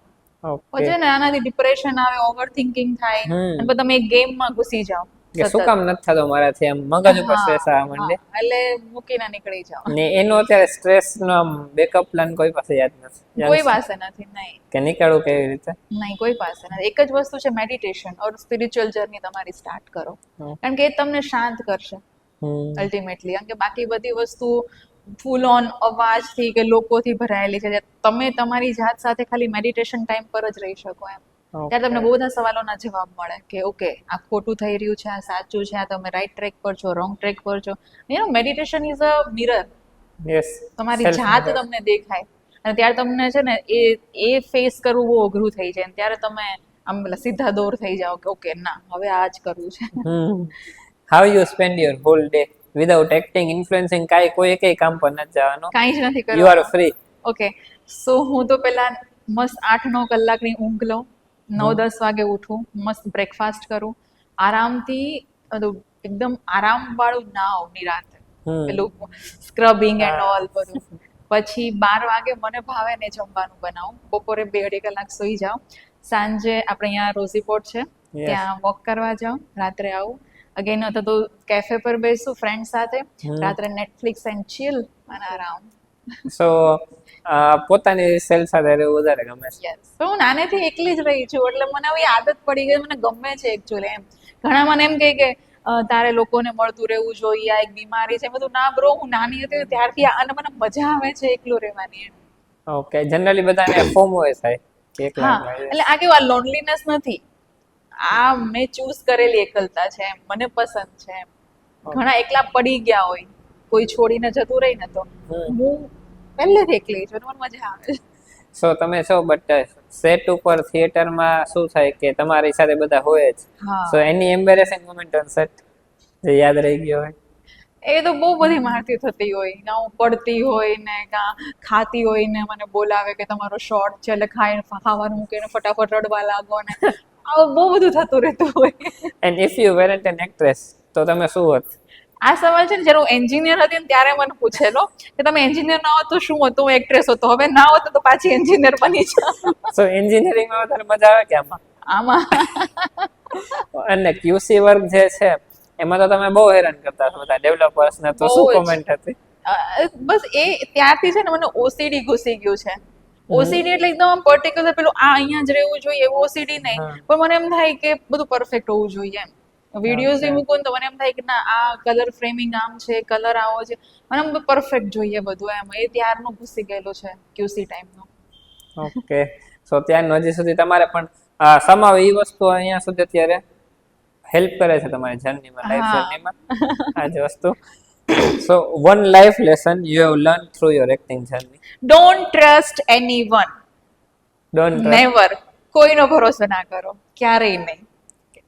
પછી ને આનાથી ડિપ્રેશન આવે, ઓવર થિંકિંગ થાય, અને પછી તમે એક ગેમમાં ઘૂસી જાઓ કે શું કામ નથી થતો મારાથી, એમ મગજ ઉપર સ્ટ્રેસ આવવા માંડે, એટલે મૂકીને નીકળી જાઓ. ને એનો અત્યારે સ્ટ્રેસ નો આમ બેકઅપ પ્લાન કોઈ પાસે યાદ નથી, કોઈ પાસે નથી. નહીં કે નીકળવું કેવી રીતે, નહીં, કોઈ પાસે નથી. એક જ વસ્તુ છે મેડિટેશન ઓર સ્પિરિચ્યુઅલ જર્ની તમારી સ્ટાર્ટ કરો, કારણ કે એ તમને શાંત કરશે અલ્ટિમેટલી. કારણ કે બાકી બધી વસ્તુ ફૂલ ઓન અવાજથી કે લોકોથી ભરાયેલી છે. તમે તમારી જાત સાથે ખાલી મેડિટેશન ટાઈમ પર જ રહી શકો એમ. ત્યારે તમને બહુ બધા સવાલોના જવાબ મળે કે ઓકે આ ખોટું થઈ રહ્યું છે, આ સાચું છે, આ તમે રાઈટ ટ્રેક પર છો, રોંગ ટ્રેક પર છો. Meditation is a mirror. Yes, તમારી જાત તમને દેખાય અને ત્યારે તમને છે ને એ ફેસ કરવું બહુ અઘરું થઈ જાય. ત્યારે તમે આમ સીધા દોર થઈ જાઓ કે ઓકે ના હવે આ જ કરવું છે. How you spend your whole day without acting, influencing, કોઈ એકેય કામ પર નથી જવાનું, કાંઈ જ નથી કરવાનું, યુ આર ફ્રી. ઓકે, સો હું તો પેલા મસ્ત 8-9 કલાકની ઊંઘ લઉં, 9-10 વાગે ઉઠું, મસ્ત બ્રેકફાસ્ટ કરું, આરામથી એકદમ આરામ વાળું નાવ નિરાંતે, પેલું સ્ક્રબિંગ એન્ડ ઓલ બધું. પછી 12 વાગે મને ભાવે ને જમવાનું બનાવું, બપોરે 2-2.5 કલાક સુઈ જાઉં, સાંજે આપણે અહીંયા રોઝીપોર્ટ છે ત્યાં વોક કરવા જાઉં, રાત્રે આવું, અગેન અથવા તો કેફે પર બેસું ફ્રેન્ડ સાથે, રાત્રે નેટફ્લિક્સ એન્ડ ચીલ અને આરામ. સો પોતાની સેલ્ફ સાથે રહેવું વધારે ગમે છે. યસ, પણ હું નાનેથી એકલી જ રહી છું એટલે મને હવે આદત પડી ગઈ, મને ગમે છે એકચ્યુઅલી એમ. ઘણા મને એમ કહે કે તારે લોકોને મળતું રહેવું જોઈએ, આ એક બીમારી છે. બધું ના બ્રો, હું નાની હતી ત્યારથી અને મને મજા આવે છે એકલું રહેવાની એમ. ઓકે, જનરલી બધાને ફોમો થાય કે એકલા હા, એટલે આ કેવું, આ લોનલીનેસ નથી, આ મેં ચૂઝ કરેલી એકલતા છે એમ, મને પસંદ છે એમ. ઘણા એકલા પડી ગયા હોય, કોઈ છોડીને જતું રહી ને, તો હું પહેલેથી એકલી છું, મને મજા આવે છે. સો તમે છો, બટ સેટ ઉપર થિયેટરમાં શું થાય કે તમારી સાથે બધા હોય જ, સો એની એમ્બેરેસિંગ મોમેન્ટ ઓન સેટ જે યાદ રહી ગયો હોય? એ તો બહુ બધી મારતી થતી હોય, કાં હું પડતી હોય ને કાં ખાતી હોય ને મને બોલાવે કે તમારો શોર્ટ છે એટલે ખાવાનું મૂકીને ફટાફટ રડવા લાગો ને આવું બહુ બધું થતું રહેતું હોય. And if you weren't an actress તો તમે શું હોત? આ સવાલ છે ને જ્યારે હું એન્જિનિયર હતી ને ત્યારે મને પૂછેલો કે તમે એન્જિનિયર ના હોત તો શું હોત? હું એક્ટ્રેસ હોત. હવે ના હોત તો પાછી એન્જિનિયર બની જાઉં. સો એન્જિનિયરિંગમાં વધારે મજા આવે કે આમાં? અને ક્યુસી વર્ક જે છે એમાં તો તમે બહુ હેરાન કરતા છો બધા ડેવલપર્સ ને, તો શું કોમેન્ટ હતી? બસ એ ત્યારથી છે ને મને ઓસીડી ઘૂસી ગયું છે. ઓસીડી એટલે એકદમ આમ પર્ટિક્યુલર પેલું આ અહીંયા જ રહેવું જોઈએ એવું ઓસીડી નહીં, પણ મને એમ થાય કે બધું પરફેક્ટ હોવું જોઈએ એમ. વિડીયોઝ મૂકું તો મને એમ થાય કે ના આ કલર ફ્રેમિંગ આમ છે, કલર આવો છે, મને આમ પરફેક્ટ જોઈએ બધું એમ. એ ત્યારનું ઘૂસી ગયેલું છે ક્યુસી ટાઈમનું. ઓકે, સો ત્યારનું હજી સુધી તમારે પણ સમાવે એ વસ્તુ અહીંયા સુધી અત્યારે હેલ્પ કરે છે તમારી જર્નીમાં, લાઈફ જર્નીમાં આ જ વસ્તુ. So one life lesson you have learn through your acting journey? Don't trust anyone. Never. કોઈનો ભરોસો ના કરો, ક્યારેય નહીં.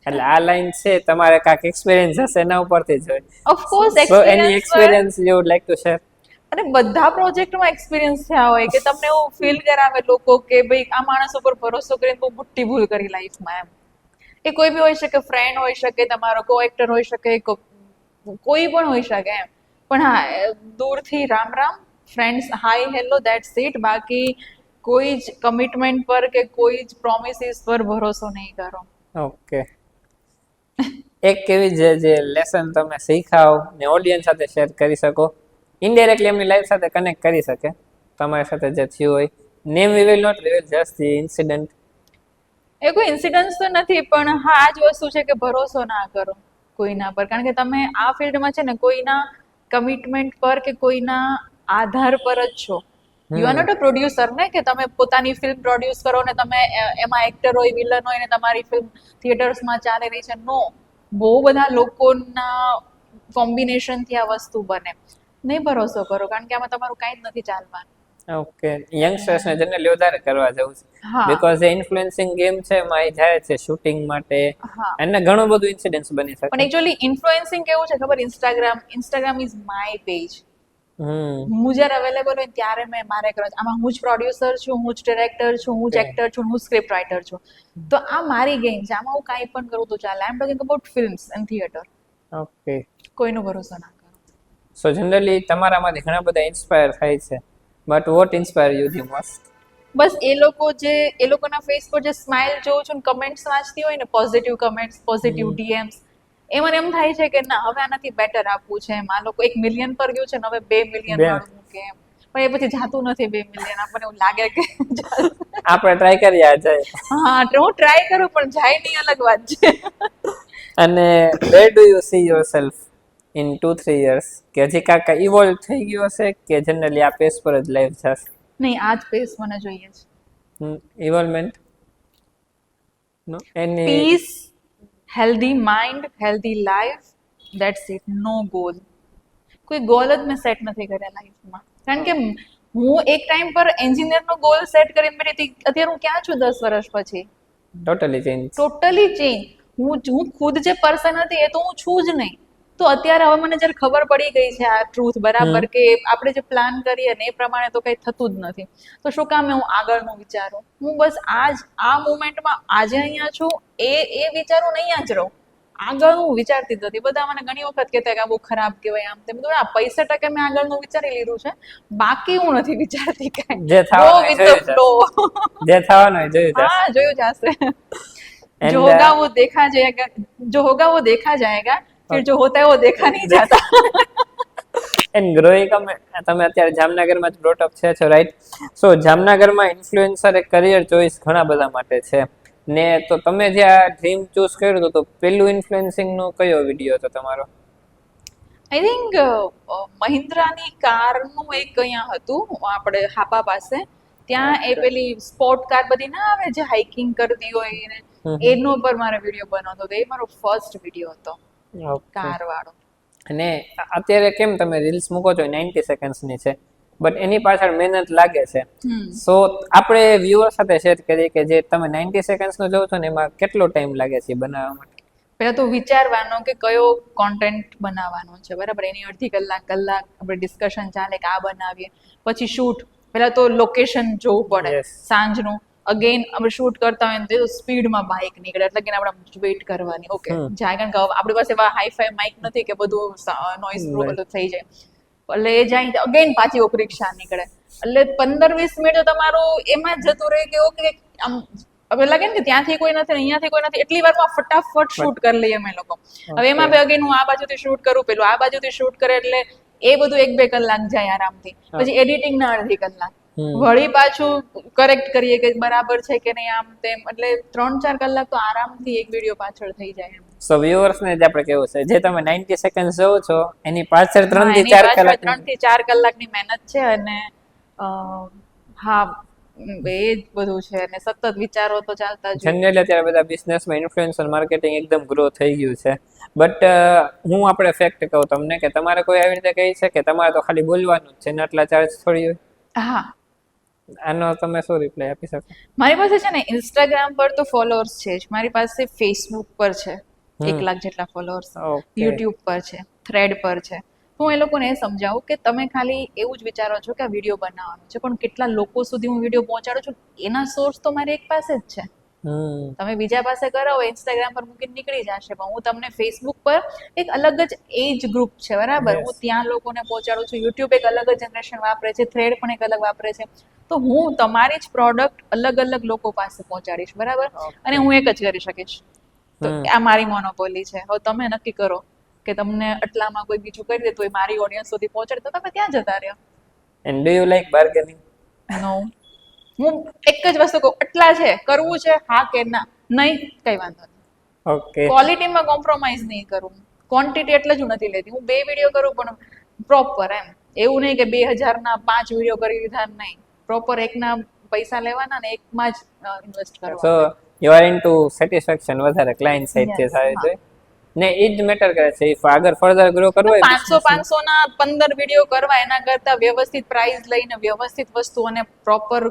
એટલે આ લાઈન છે તમારે કાંઈક એક્સપિરિયન્સ હશે એના ઉપરથી જ હોય. Of course so any experience you would like to share? અને બધા પ્રોજેક્ટમાં એક્સપિરિયન્સ થયા હોય કે તમને એવું ફીલ કરાવે લોકો કે ભાઈ આ માણસ ઉપર ભરોસો કરીને બહુ મોટી ભૂલ કરી લાઈફમાં એમ. એ કોઈ બી હોઈ શકે, ફ્રેન્ડ હોઈ શકે, તમારો કો એક્ટર હોઈ શકે, કોઈ પણ હોઈ શકે એમ. પણ હા, દૂરથી Ram Ram, friends hi hello that's it. બાકી કોઈ જ કમિટમેન્ટ પર કે કોઈ જ પ્રોમિસીસ પર ભરોસો નહીં કરો. ઓકે, એક કેવી જે લેસન તમે શીખાવ ને ઓડિયન્સ સાથે શેર કરી શકો, ઇનડાયરેક્ટલી એમની લાઈફ સાથે કનેક્ટ કરી શકે, તમારી સાથે જે થયું હોય. Name we will not reveal, just the incident. એ કોઈ ઇન્સિડન્સ તો નથી, પણ હા આ જ વસ્તુ છે કે ભરોસો ના કરો કોઈના પર. કારણ કે તમે આ ફિલ્ડમાં છે ને કોઈના કમિટમેન્ટ પર કે કોઈના આધાર પર જ છો. You are not a producer ને કે તમે પોતાની ફિલ્મ પ્રોડ્યુસ કરો ને તમે એમાં એક્ટર હોય, વિલન હોય ને તમારી ફિલ્મ થિયેટર્સમાં ચાલી રહી છે. નો, બહુ બધા લોકોના કોમ્બિનેશનથી આ વસ્તુ બને. નહીં ભરોસો કરો, કારણ કે આમાં તમારું કાંઈ જ નથી ચાલવાનું. ઓકે, યંગસ્ટર્સને જનરલી વધારે કરવા જવું છે, બીકોઝ એ ઇન્ફ્લુએન્સિંગ ગેમ છે, એમાં એ જાય છે શૂટિંગ માટે અને ઘણું બધું ઇન્સિડન્ટ્સ બની શકે. પણ એકચ્યુઅલી ઇન્ફ્લુએન્સિંગ કેવું છે ખબર? Instagram is my page. હું જ્યારે અવેલેબલ હોય ત્યારે મેં મારે કરો, આમાં હું જ પ્રોડ્યુસર છું, હું જ ડિરેક્ટર છું, હું જ એક્ટર છું, હું સ્ક્રિપ્ટ રાઇટર છું. તો આ મારી ગેમ છે, આમાં હું કાંઈ પણ કરું તો ચાલે. I am talking about films and theatre. Okay, કોઈનો ભરોસો ના કરો. સો જનરલી તમારામાંથી ઘણા બધા ઇન્સ્પાયર થાય છે, but what inspire you the most? બસ એ લોકોના ફેસ પર જે સ્માઇલ જોઉં છું, કમેન્ટ્સ વાંચતી હોય ને, પોઝિટિવ કમેન્ટ્સ, પોઝિટિવ ડીએમ્સ, એ મને એમ થાય છે કે ના હવે આનાથી બેટર આપવું છે એમ. આ લોકો 1 મિલિયન પર ગયું છે ને હવે 2 મિલિયન વાળું મૂકે એમ. પણ એ પછી જાતું નથી 2 મિલિયન. આપણને એવું લાગે કે આપણે ટ્રાય કરીએ આ જાય. હા, હું ટ્રાય કરું પણ જાય નહીં, અલગ વાત છે. અને where do you see yourself in 2-3 years કે હજી કાંઈક ઇવોલ્વ થઈ ગયું હશે કે જનરલી આ પેસ પર જ લાઈવ થશે? નહીં, આ જ પેસ મને જોઈએ છે. ઇવોલ્વમેન્ટ નો એની peace, healthy mind, healthy life, that's it. No goal. કોઈ ગોલ જ મેં સેટ નથી કર્યા લાઈફમાં. કારણ કે હું એક ટાઈમ પર એન્જિનિયરનો ગોલ સેટ કરીને બેઠી હતી. અત્યારે હું ક્યાં છું 10 વર્ષ પછી? Totally change. Totally change. હું ખુદ જે પર્સન હતી એ તો હું છું જ નહીં. તો અત્યારે હવે મને જ્યારે ખબર પડી ગઈ છે આ ટ્રુથ બરાબર કે આપણે જે પ્લાન કરીએ ને એ પ્રમાણે તો કંઈ થતું જ નથી, તો શું કામ હું આગળનું વિચારું? હું બસ આ મોમેન્ટમાં આજે અહીંયા છું એ વિચારું ને અહીંયા જ રહું. આગળનું વિચારતી જ નથી. બધા મને ઘણી વખત કહેતા કે આ બહુ ખરાબ કહેવાય આમ તેમ. આ 65% મેં આગળનું વિચારી લીધું છે, બાકી હું નથી વિચારતી કાંઈ. જે થવાનું જોયું. હા, જોયું જશે. જો હોગા वो देखा जाएगा, जो होगा वो देखा जाएगा, फिर जो होता है वो देखा नहीं जाता. એન્ડ ગ્રોઈંગ તમે અત્યારે જામનગરમાં જ બ્રોટ અપ છો, રાઈટ? સો જામનગરમાં ઇન્ફ્લુએન્સર એક કરિયર ચોઇસ ઘણા બધા માટે છે ને. તો તમે જે આ ડ્રીમ ચૂઝ કર્યું હતું તો પેલું ઇન્ફ્લુએન્સિંગ નો કયો વિડીયો હતો તમારો? આઈ થિંક મહિન્દ્રાની કારનું એક અહીંયા હતું આપણે હાપા પાસે. ત્યાં એ પેલી સ્પોર્ટ કાર બધી ના આવે જે હાઇકિંગ કરતી હોય ને, એનો પર મારે વિડીયો બનાવતો હતો. એ મારો ફર્સ્ટ વિડીયો હતો કાર વાળો. અને અત્યારે કેમ તમે રીલ્સ મૂકો છો 90 સેકન્ડ્સની છે, બટ એની પાછળ મહેનત લાગે છે. સો આપણે વ્યુઅર સાથે શેર કરીએ કે જે તમે 90 સેકન્ડ્સનો જોવો છો ને એમાં કેટલો ટાઈમ લાગે છે બનાવવા માટે? પહેલા તો વિચારવાનો કે કયો કોન્ટેન્ટ બનાવવાનો છે, બરાબર? એની અડધી કલાક આપણે ડિસ્કશન ચાલે કે આ બનાવીએ. પછી શૂટ, પહેલા તો લોકેશન જોવું પડે સાંજનું. અગેન આપણે શૂટ કરતા હોય તો સ્પીડમાં બાઇક નીકળે એટલે કે આપણે વેઇટ કરવાની. ઓકે, જાય. કારણ કે આપણી પાસે એવા હાઈફાઈ માઇક નથી કે બધું નોઇઝ પ્રૂફ થઈ જાય. એટલે એ જાય અગેન પાછી ઓક રિક્ષા નીકળે. એટલે 15-20 મિનિટ તમારું એમાં જ જતું રહે કે ઓકે આમ હવે લાગે ને કે ત્યાંથી કોઈ નથી, અહીંયાથી કોઈ નથી, એટલી વારમાં ફટાફટ શૂટ કરી લઈએ અમે લોકો. હવે એમાં બી અગેન હું આ બાજુથી શૂટ કરું, પેલું આ બાજુથી શૂટ કરે, એટલે એ બધું 1-2 કલાક જાય આરામથી. પછી એડિટિંગ ના અડધી કલાક, વળી પાછું કરેક્ટ કરીએ કે બરાબર છે કે નહીં આમ તેમ. એટલે 3-4 કલાક તો આરામથી એક વિડીયો પાછળ થઈ જાય. સો વ્યુઅર્સ ને જ આપણે કેવું છે, જે તમે 90 સેકન્ડ જોવો છો એની પાછળ 3 થી 4 કલાકની મહેનત છે. અને હા, એ જ બધું છે. અને સતત વિચારો તો ચાલતા જ. જનરલી અત્યારે બધા બિઝનેસમાં ઇન્ફ્લુએન્સર માર્કેટિંગ એકદમ ગ્રો થઈ ગયું છે. બટ હું આપણે ફેક્ટ કહું તમને કે તમારે કોઈ આવી રીતે કહી છે કે તમારે તો ખાલી બોલવાનું જ છે ને આટલા ચાર્જ થોડી હોય? હા. આનો તમે શું રિપ્લાય આપી શકો? મારી પાસે છે ને ઇન્સ્ટાગ્રામ પર તો ફોલોઅર્સ છે જ, મારી પાસે ફેસબુક પર છે 1 લાખ જેટલા ફોલોઅર્સ, યુટ્યુબ પર છે, થ્રેડ પર છે. હું એ લોકોને એ સમજાવું કે તમે ખાલી એવું જ વિચારો છો કે આ વિડીયો બનાવવાનો છે, પણ કેટલા લોકો સુધી હું વિડીયો પહોંચાડું છું એના સોર્સ તો મારી એક પાસે જ છે. તમે બીજા પાસે કરાવો, ઇન્સ્ટાગ્રામ પર મૂકીને નીકળી જશે, પણ હું તમને ફેસબુક પર એક અલગ જ એજ ગ્રુપ છે, બરાબર? હું ત્યાં લોકોને પહોંચાડું છું. યુટ્યુબ એક અલગ જ જનરેશન વાપરે છે, થ્રેડ પણ એક અલગ વાપરે છે. તો હું તમારી જ પ્રોડક્ટ અલગ અલગ લોકો પાસે પહોંચાડીશ, બરાબર? અને હું એક જ કરી શકીશ. તો આ મારી મોનોપોલી છે. હવે તમે નક્કી કરો કે તમને આટલામાં કોઈ બીજું કરી દે તો એ મારી ઓડિયન્સ સુધી પહોંચાડે તો તમે ત્યાં જતા રહ્યો. And do you like bargaining? No. હું એક જ વસ્તુ કહું, આટલા છે, કરવું છે, હા કે ના? નહીં, કઈ વાંધો નહીં. ઓકે. ક્વોલિટીમાં કોમ્પ્રોમાઇઝ નહીં કરું. ક્વોન્ટિટી એટલે જ નથી લેતી. હું 2 વિડીયો કરું પણ પ્રોપર, એમ. એવું નહીં કે 2000 ના 5 વિડીયો કરી દીધા, નહીં. પ્રોપર એકના પૈસા લેવાના ને એકમાં જ ઇન્વેસ્ટ કરવાના. So you are into satisfaction વધારે ક્લાયન્ટ સાઈડ થી થાય છે ને, એ જ મેટર કરે છે. ઇફ આગળ ફર્ધર ગ્રો કરવો હોય 500 ના 15 વિડીયો કરવા એના કરતા વ્યવસ્થિત પ્રાઇસ લઈને વ્યવસ્થિત વસ્તુ અને પ્રોપર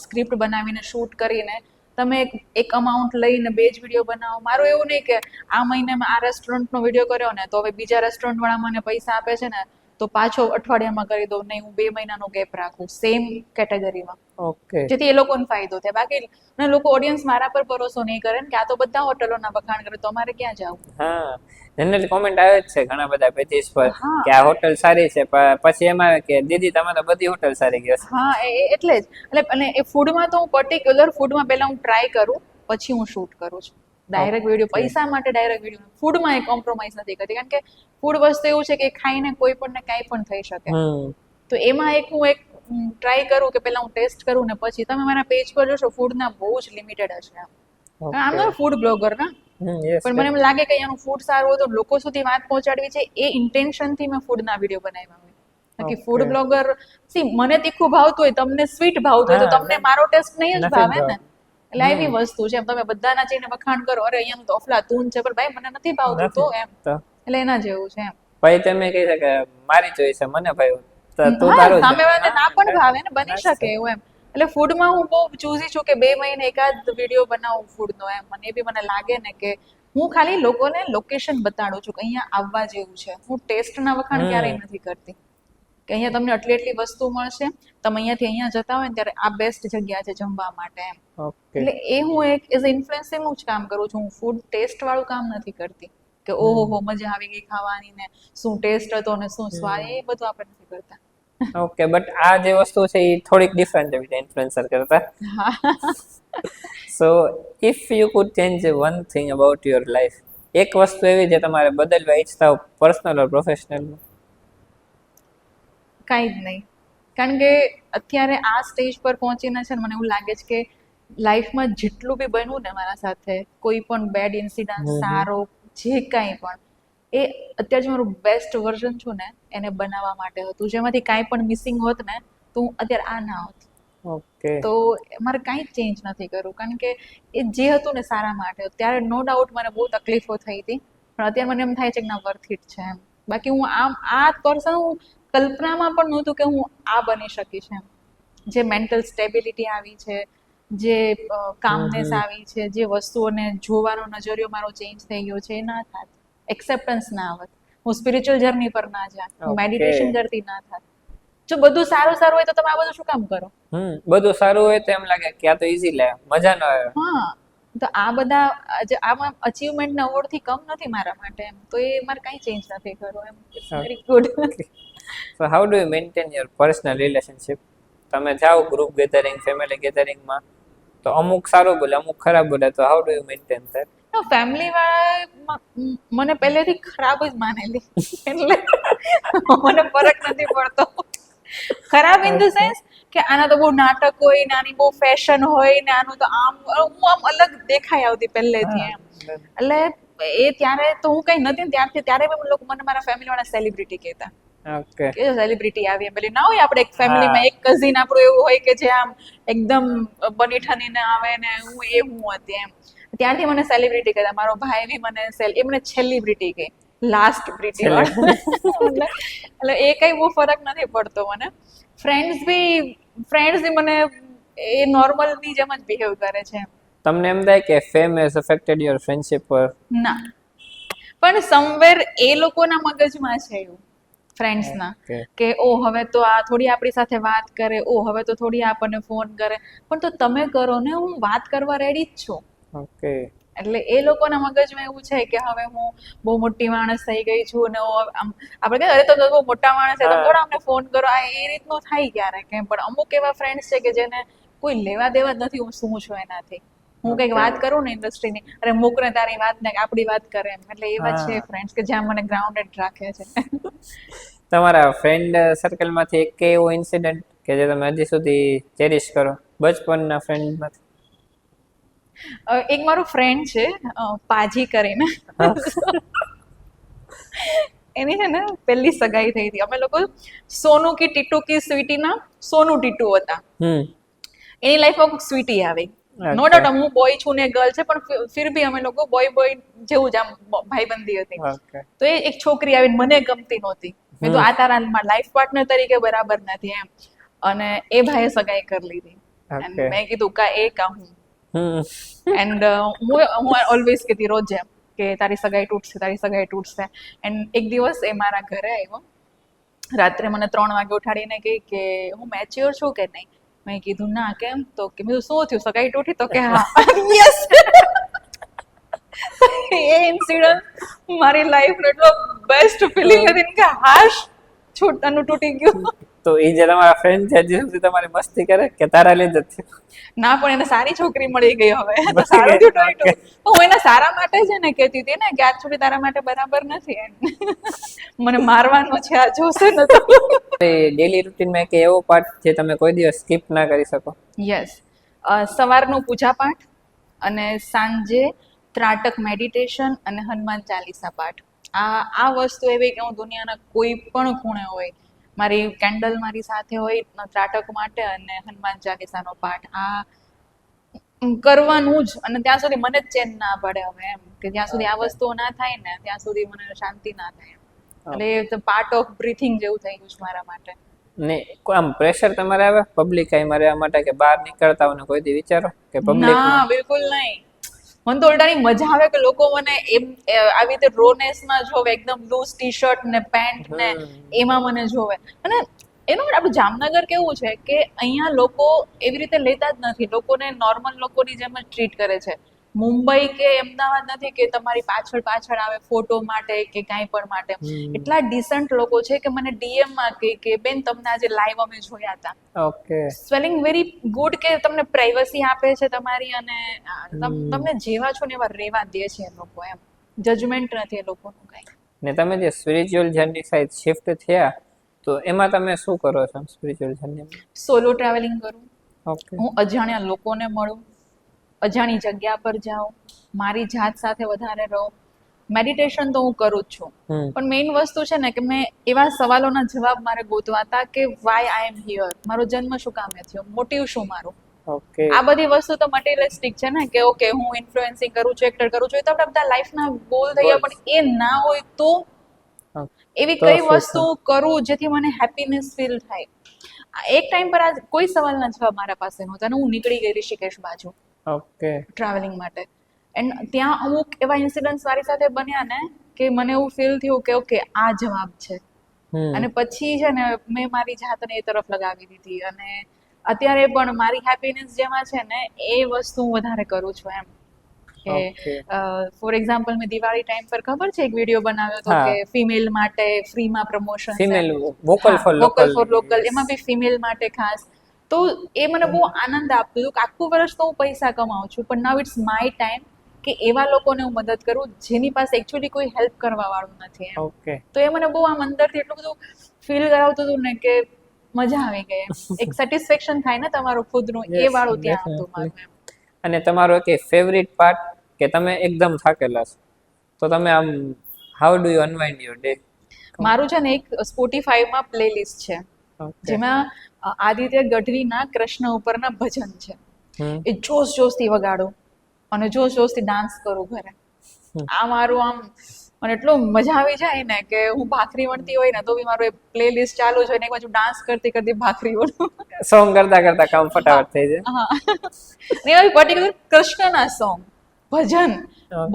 સ્ક્રિપ્ટ બનાવીને શૂટ કરીને તમે એક અમાઉન્ટ લઈને 2 જ વિડીયો બનાવો. મારું એવું નહીં કે આ મહિને મેં આ રેસ્ટોરન્ટનો વિડીયો કર્યો ને તો હવે બીજા રેસ્ટોરન્ટ વાળા મને પૈસા આપે છે ને તો પાછો અઠવાડિયામાં કરી દઉં. નહીં, હું 2 મહિનાનો ગેપ રાખું સેમ કેટેગરીમાં. ઓકે. જેથી એ લોકોને ફાયદો થાય. બાકી લોકો ઓડિયન્સ મારા પર ભરોસો નહીં કરે કે આ તો બધા હોટલોના વખાણ કરે, તો અમારે ક્યાં જવું? હા, જનરલી કોમેન્ટ આવે જ છે ઘણા બધા પેજીસ પર કે આ હોટલ સારી છે, પછી એમાં કે દીદી તમે તો બધી હોટલ સારી ગયો છે. હા, એટલે જ. એટલે એ ફૂડમાં તો હું પર્ટિક્યુલર ફૂડમાં પહેલા હું ટ્રાય કરું, પછી હું શૂટ કરું છું. ડાયરેક્ટ વિડીયો પૈસા માટે ડાયરેક્ટ વિડીયો ફૂડમાં એ કોમ્પ્રોમાઇઝ નથી કરતી. કારણ કે ફૂડ વસ્તુ એવું છે કે ખાઈને કોઈ પણ ને કાંઈ પણ થઈ શકે. તો એમાં હું એક ટ્રાય કરું કે પહેલા હું ટેસ્ટ કરું ને પછી તમે મારા પેજ પર જોશો ફૂડના બહુ જ લિમિટેડ હશે. આમ ફૂડ બ્લોગર ના yes, પણ મને એમ લાગે કે અહીંયાનું ફૂડ સારું હોય તો લોકો સુધી વાત પહોંચાડવી છે, એ ઇન્ટેન્શનથી મેં ફૂડના વિડીયો બનાવ્યા હોય. બાકી ફૂડ બ્લોગર મને તીખું ભાવતું હોય, તમને સ્વીટ ભાવતું હોય, તો તમને મારો ટેસ્ટ નહીં જ ભાવે ને. એટલે એવી વસ્તુ છે, તમે બધાના જઈને વખાણ કરો, અરે અહીંયાનું તો અફલાતૂન છે, પણ ભાઈ મને નથી ભાવતું તો એમ. એટલે એના જેવું છે એમ. ભાઈ તમે કહી શકે મારી ચોઈસ છે, મને ભાઈ સામેવાળાને ના પણ ભાવે ને, બની શકે એવું એમ. એટલે ફૂડમાં હું બહુ ચૂઝી છું કે 2 મહિને એકાદ વિડીયો બનાવું ફૂડનો એમ. મને એ બી મને લાગે ને કે હું ખાલી લોકોને લોકેશન બતાડું છું કે અહીંયા આવવા જેવું છે. હું ટેસ્ટના વખાણ ક્યારેય નથી કરતી કે અહીંયા તમને એટલી વસ્તુ મળશે, તમે અહીંયાથી અહીંયા જતા હોય ને ત્યારે આ બેસ્ટ જગ્યા છે જમવા માટે એમ. એટલે એ હું એક એઝ ઇન્ફ્લુએન્સરનું જ કામ કરું છું. હું ફૂડ ટેસ્ટ વાળું કામ નથી કરતી કે ઓહો મજા આવી ગઈ ખાવાની ને શું ટેસ્ટ હતો ને શું સ્વાદ, એ બધું આપણે નથી કરતા. ઓકે, બટ આ જે વસ્તુ છે એ થોડીક ડિફરન્ટ છે ઇન્ફ્લુએન્સર કરતા. સો if you could change one thing about your life, એક વસ્તુ એવી જે તમારે બદલવા ઈચ્છતા હો, પર્સનલ ઓર પ્રોફેશનલ? કાંઈ જ નહીં. કારણ કે અત્યારે આ સ્ટેજ પર પહોંચીને છે ને મને એવું લાગે છે કે લાઈફમાં જેટલું બી બન્યું ને મારા સાથે, કોઈ પણ બેડ ઇન્સિડન્ટ, સારો જે કાંઈ પણ, એ અત્યારે જે મારું બેસ્ટ વર્ઝન છું ને એને બનાવવા માટે હતું. જેમાંથી કાંઈ પણ મિસિંગ હોત ને તો હું અત્યારે આ ના હોત. ઓકે, તો મારે કાંઈ ચેન્જ નથી કરવું, કારણ કે એ જે હતું ને સારા માટે. ત્યારે નો ડાઉટ મને બહુ તકલીફો થઈ હતી, પણ અત્યારે મને એમ થાય છે કે ના, વર્થ ઇટ છે એમ. બાકી હું આ પર્સન હું કલ્પનામાં પણ નહોતું કે હું આ બની શકીશ એમ. જે મેન્ટલ સ્ટેબિલિટી આવી છે, જે કામનેસ આવી છે, જે વસ્તુઓને જોવાનો નજરિયો મારો ચેન્જ થઈ ગયો છે, એ ના થાત. એક્સેપ્ટન્સ ના આવત, હું સ્પિરિચ્યુઅલ જર્ની પર ના જાત, હું મેડિટેશન કરતી ના થાત. જો બધું સારું હોય તો તમે આ બધું શું કામ કરો? બધું સારું હોય તો એમ લાગે કે આ તો ઈઝી લે, મજા ન આવે. હા, તો આ બધા આમાં અચીવમેન્ટ ના અવોર્ડ થી કમ નથી મારા માટે એમ. તો એ મારે કાંઈ ચેન્જ નથી કરવું એમ. It's very good. So how do you maintain your personal relationship? તમે જાઓ ગ્રુપ ગેધરિંગ, ફેમિલી ગેધરિંગમાં, તો અમુક સારું બોલે, અમુક ખરાબ બોલે, તો how do you maintain that? Family વાળા મને પહેલેથી ખરાબ જ માનેલી, એટલે મને ફરક નથી પડતો. ખરાબ ઇન ધ સેન્સ કે આના તો બહુ નાટક હોય ને, આની બહુ ફેશન હોય ને, આનું તો આમ, હું આમ અલગ દેખાઈ આવતી પહેલેથી એમ. એટલે એ ત્યારે તો હું કઈ નથી ને ત્યારથી, ત્યારે લોકો મને મારા ફેમિલી વાળા સેલિબ્રિટી કહેતા. ઓકે, કે સેલિબ્રિટી આવી એમ. પેલી ના હોય આપણે એક ફેમિલીમાં એક કઝિન આપણું એવું હોય કે જે આમ એકદમ બની ઠનીને આવે ને, હું હતી એમ. ત્યારથી મને સેલિબ્રિટી કહેતા. મારો ભાઈ બી મને એ મને સેલિબ્રિટી કહે, લાસ્ટ બ્રિટી વાળા. એટલે એ કઈ બહુ ફરક નથી પડતો મને. ફ્રેન્ડ્સ બી મને એ નોર્મલ ની જેમ જ બિહેવ કરે છે. તમને એમ થાય કે fame has affected your friendship? ના, પણ સમવેર એ લોકોના મગજમાં છે એવું, ફ્રેન્ડ્સના, કે ઓ હવે તો આ થોડી આપણી સાથે વાત કરે, ઓ હવે તો થોડી આપણને ફોન કરે. પણ તો તમે કરો ને, હું વાત કરવા રેડી જ છું. ઓકે, એટલે એ લોકોના મગજમાં એવું છે કે હવે હું બહુ મોટી માણસ થઈ ગઈ છું ને આપણે કહે અરે તો બહુ મોટા માણસ છે, તમે થોડા અમને ફોન કરો, આ એ રીતનું થાય ક્યારેક એમ. પણ અમુક એવા ફ્રેન્ડ્સ છે કે જેને કોઈ લેવા દેવા જ નથી હું શું છું એનાથી. હું કંઈક વાત કરું ને ઇન્ડસ્ટ્રીની, અરે મૂક ને તારી વાત ને આપણી વાત કરે એમ. એટલે એવા છે ફ્રેન્ડ્સ કે જ્યાં મને ગ્રાઉન્ડેડ રાખે છે. તમારા ફ્રેન્ડ સર્કલમાંથી એક એવો ઇન્સિડન્ટ કે જે તમે હજી સુધી ચેરિશ કરો, બચપનના ફ્રેન્ડમાંથી? એક મારો ફ્રેન્ડ છે પાજી કરીને, એની છે ને પહેલી સગાઈ થઈ હતી. અમે લોકો સોનુ કી ટીટુ કી સ્વીટીના સોનુ ટીટુ હતા. એની લાઈફમાં કોઈક સ્વીટી આવી. નો ડાઉટ હું બોય છું ને ગર્લ છે, પણ ફિર બી અમે લોકો બોય જેવું જ આમ ભાઈબંધી હતી. તો એ એક છોકરી આવીને મને ગમતી નહોતી. મેં તો આ તારા લાઈફ પાર્ટનર તરીકે બરાબર નથી એમ. અને એ ભાઈએ સગાઈ કરી લીધી. મેં કીધું કા એ કા હું. એન્ડ હું ઓલવેઝ કહેતી રોજ એમ કે તારી સગાઈ તૂટશે. એન્ડ એક દિવસ એ મારા ઘરે આવ્યો રાત્રે, મને 3 વાગે ઉઠાડીને કહે કે હું મેચ્યોર છું કે નહીં. મેં કીધું ના, કેમ? તો કે મેં શું થયું, સગાઈ તૂટી? તો કે હા. યસ. એ ઇન્સિડન્ટ મારી લાઈફનો એટલો બેસ્ટ ફિલિંગ હતી કે હાશ છૂટવાનું તૂટી ગયું. તો એ જે તમારા ફ્રેન્ડ છે હજી સુધી તમારી મસ્તી કરે કે તારા લીધે જ થયું? ના, પણ એને સારી છોકરી મળી ગઈ હવે, તો સારું થયું. હું એના સારા માટે છે ને કહેતી હતી ને કે આજ સુધી તારા માટે બરાબર નથી. મને મારવાનો છે આ જોશે ને તો. ડેલી રૂટીનમાં એક એવો પાર્ટ જે તમે કોઈ દિવસ સ્કીપ ના કરી શકો? યસ, સવારનું પૂજા પાઠ અને સાંજે ત્રાટક મેડિટેશન અને હનુમાન ચાલીસા પાઠ. આ વસ્તુ એવી કે હું દુનિયાના કોઈ પણ ખૂણે હોય, મારી કેન્ડલ મારી સાથે હોય ત્રાટક માટે અને હનુમાન ચાલીસાનો પાઠ આ કરવાનું જ. અને ત્યાં સુધી મને જ ચેન ના પડે હવે એમ કે જ્યાં સુધી આ વસ્તુઓ ના થાય ને ત્યાં સુધી મને શાંતિ ના થાય. એટલે પાર્ટ ઓફ બ્રીથિંગ જેવું થઈ ગયું છે મારા માટે. ને આમ પ્રેશર તમારે આવે પબ્લિક આઈ રહેવા માટે કે બહાર નીકળતા હોય કોઈ દી વિચારો કે પબ્લિક? ના, બિલકુલ નહીં. મને તો ઉલટાની મજા આવે કે લોકો મને એમ આવી રીતે રોનેસમાં જોવે, એકદમ લૂઝ ટી શર્ટ ને પેન્ટ ને એમાં મને જોવે. અને એનું આપણું જામનગર કેવું છે કે અહીંયા લોકો એવી રીતે લેતા જ નથી, લોકોને નોર્મલ લોકોની જેમ જ ટ્રીટ કરે છે. મુંબઈ કે અમદાવાદ નથી કે તમારી પાછળ આવે ફોટો માટે કે કાંઈ પણ માટે. એટલા ડિસન્ટ લોકો છે કે મને ડીએમ માં કે બેન તમને આજે લાઈવ અમે જોયા હતા. ઓકે, સ્વેલિંગ વેરી ગુડ કે તમને પ્રાઇવસી આપે છે તમારી, અને તમને જેવા છો ને એવા રહેવા દે છે એ લોકો, એમ જજમેન્ટ નથી એ લોકોનું કઈ. ને તમે જે સ્પિરિચ્યુઅલ જર્ની સાઈડ શિફ્ટ થયા તો એમાં તમે શું કરો છો સ્પિરિચ્યુઅલ જર્ની? સોલો ટ્રાવેલિંગ કરું. ઓકે, હું અજાણ્યા લોકોને મળું, અજાણી જગ્યા પર જાઉં, મારી જાત સાથે વધારે રહું. મેડિટેશન તો હું કરું જ છું, પણ મેઇન વસ્તુ છે ને કે મેં એવા સવાલોના જવાબ મારે ગોતવા હતા કે વાય આઈ એમ હિયર, મારો જન્મ શું કામે થયો, મોટિવ શું મારું. ઓકે, આ બધી વસ્તુ તો મટીરિયલિસ્ટિક છે ને કે ઓકે હું ઇન્ફ્લુએન્સિંગ કરું છું, એક્ટર કરું છું, એ તો આપણે બધા લાઈફના ગોલ થઈ ગયા, પણ એ ના હોય તો એવી કઈ વસ્તુ કરું જેથી મને હેપીનેસ ફીલ થાય. એક ટાઈમ પર આ કોઈ સવાલના જવાબ મારા પાસે નહોતા અને હું નીકળી ગઈ ઋષિકેશ બાજુ ઓકે ટ્રાવેલિંગ માટે. એન્ડ ત્યાં અમુક એવા ઇન્સિડન્ટ્સ મારી સાથે બન્યા ને કે મને એવું ફીલ થયું કે ઓકે આ જવાબ છે. અને પછી છે ને મેં મારી જાતને એ તરફ લગાવી દીધી, અને અત્યારે પણ મારી હેપીનેસ જેમાં છે ને એ વસ્તુ હું વધારે કરું છું એમ કે ફોર એક્ઝામ્પલ મેં દિવાળી ટાઈમ પર ખબર છે એક વિડીયો બનાવ્યો હતો કે ફિમેલ માટે ફ્રીમાં promotion, female vocal for local, એમાં બી ફિમેલ માટે ખાસ. તો એ મને બહુ આનંદ આપતું હતું કે આખું વર્ષ તો હું પૈસા કમાઉં છું, પણ નાઉ ઇટ્સ માય ટાઈમ કે એવા લોકોને હું મદદ કરું જેની પાસે એકચ્યુઅલી કોઈ હેલ્પ કરવા વાળું નથી એમ. તો એ મને બહુ આમ અંદરથી એટલું બધું ફીલ કરાવતું હતું ને કે મજા આવી ગઈ, એક સેટિસ્ફેક્શન થાય ને તમારું ખુદનું, એ વાળું ત્યાં હતું મારું એમ. અને તમારો એક ફેવરિટ પાર્ટ કે તમે એકદમ થાકેલા છો તો તમે આમ how do you unwind your day? મારું છે ને એક સ્પોટીફાઈમાં પ્લેલિસ્ટ છે જેમાં આદિત્ય ગઢવીના કૃષ્ણ ઉપરના ભજન છે. એ જોશથી વગાડું અને જોશથી ડાન્સ કરું ઘરે. આ મારું આમ મને એટલો મજા આવી જાય ને કે હું ભાખરી વણતી હોય ને તો બી મારું એ પ્લેલિસ્ટ ચાલુ છે ને એક બાજુ ડાન્સ કરતી ભાખરી વણું. સોંગ કરતા કામ ફટાફટ થઈ જાય. હા, ને પર્ટિક્યુલર કૃષ્ણના સોંગ, ભજન,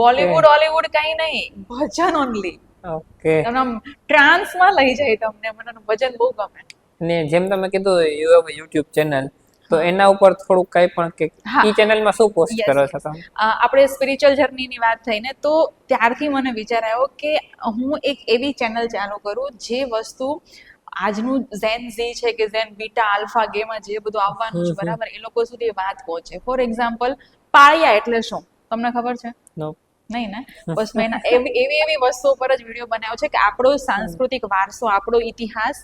બોલીવુડ હોલીવુડ કઈ નહીં, ભજન ઓનલી. ઓકે, આમ ટ્રાન્સમાં લઈ જાય તમને. મને ભજન બહુ ગમે. ને જેમ તમે કીધું યુ હેવ યુટ્યુબ ચેનલ, તો એના ઉપર થોડુંક કઈ પણ કે ઈ ચેનલમાં શું પોસ્ટ કરો છો તમે? આપણે સ્પિરિચ્યુઅલ જર્નીની વાત થઈ ને તો ત્યારથી મને વિચાર આવ્યો કે હું એક એવી ચેનલ ચાલુ કરું જે વસ્તુ આજનું ઝેન ઝી છે કે ઝેન બીટા આલ્ફા ગેમાં જે બધું આવવાનું છે બરાબર, એ લોકો સુધી વાત પહોંચે. ફોર એક્ઝામ્પલ પાળિયા એટલે શું તમને ખબર છે? નહીં ને? બસ મેં એવી વસ્તુઓ પર જ વિડીયો બનાવ્યો છે કે આપણો સાંસ્કૃતિક વારસો, આપણો ઇતિહાસ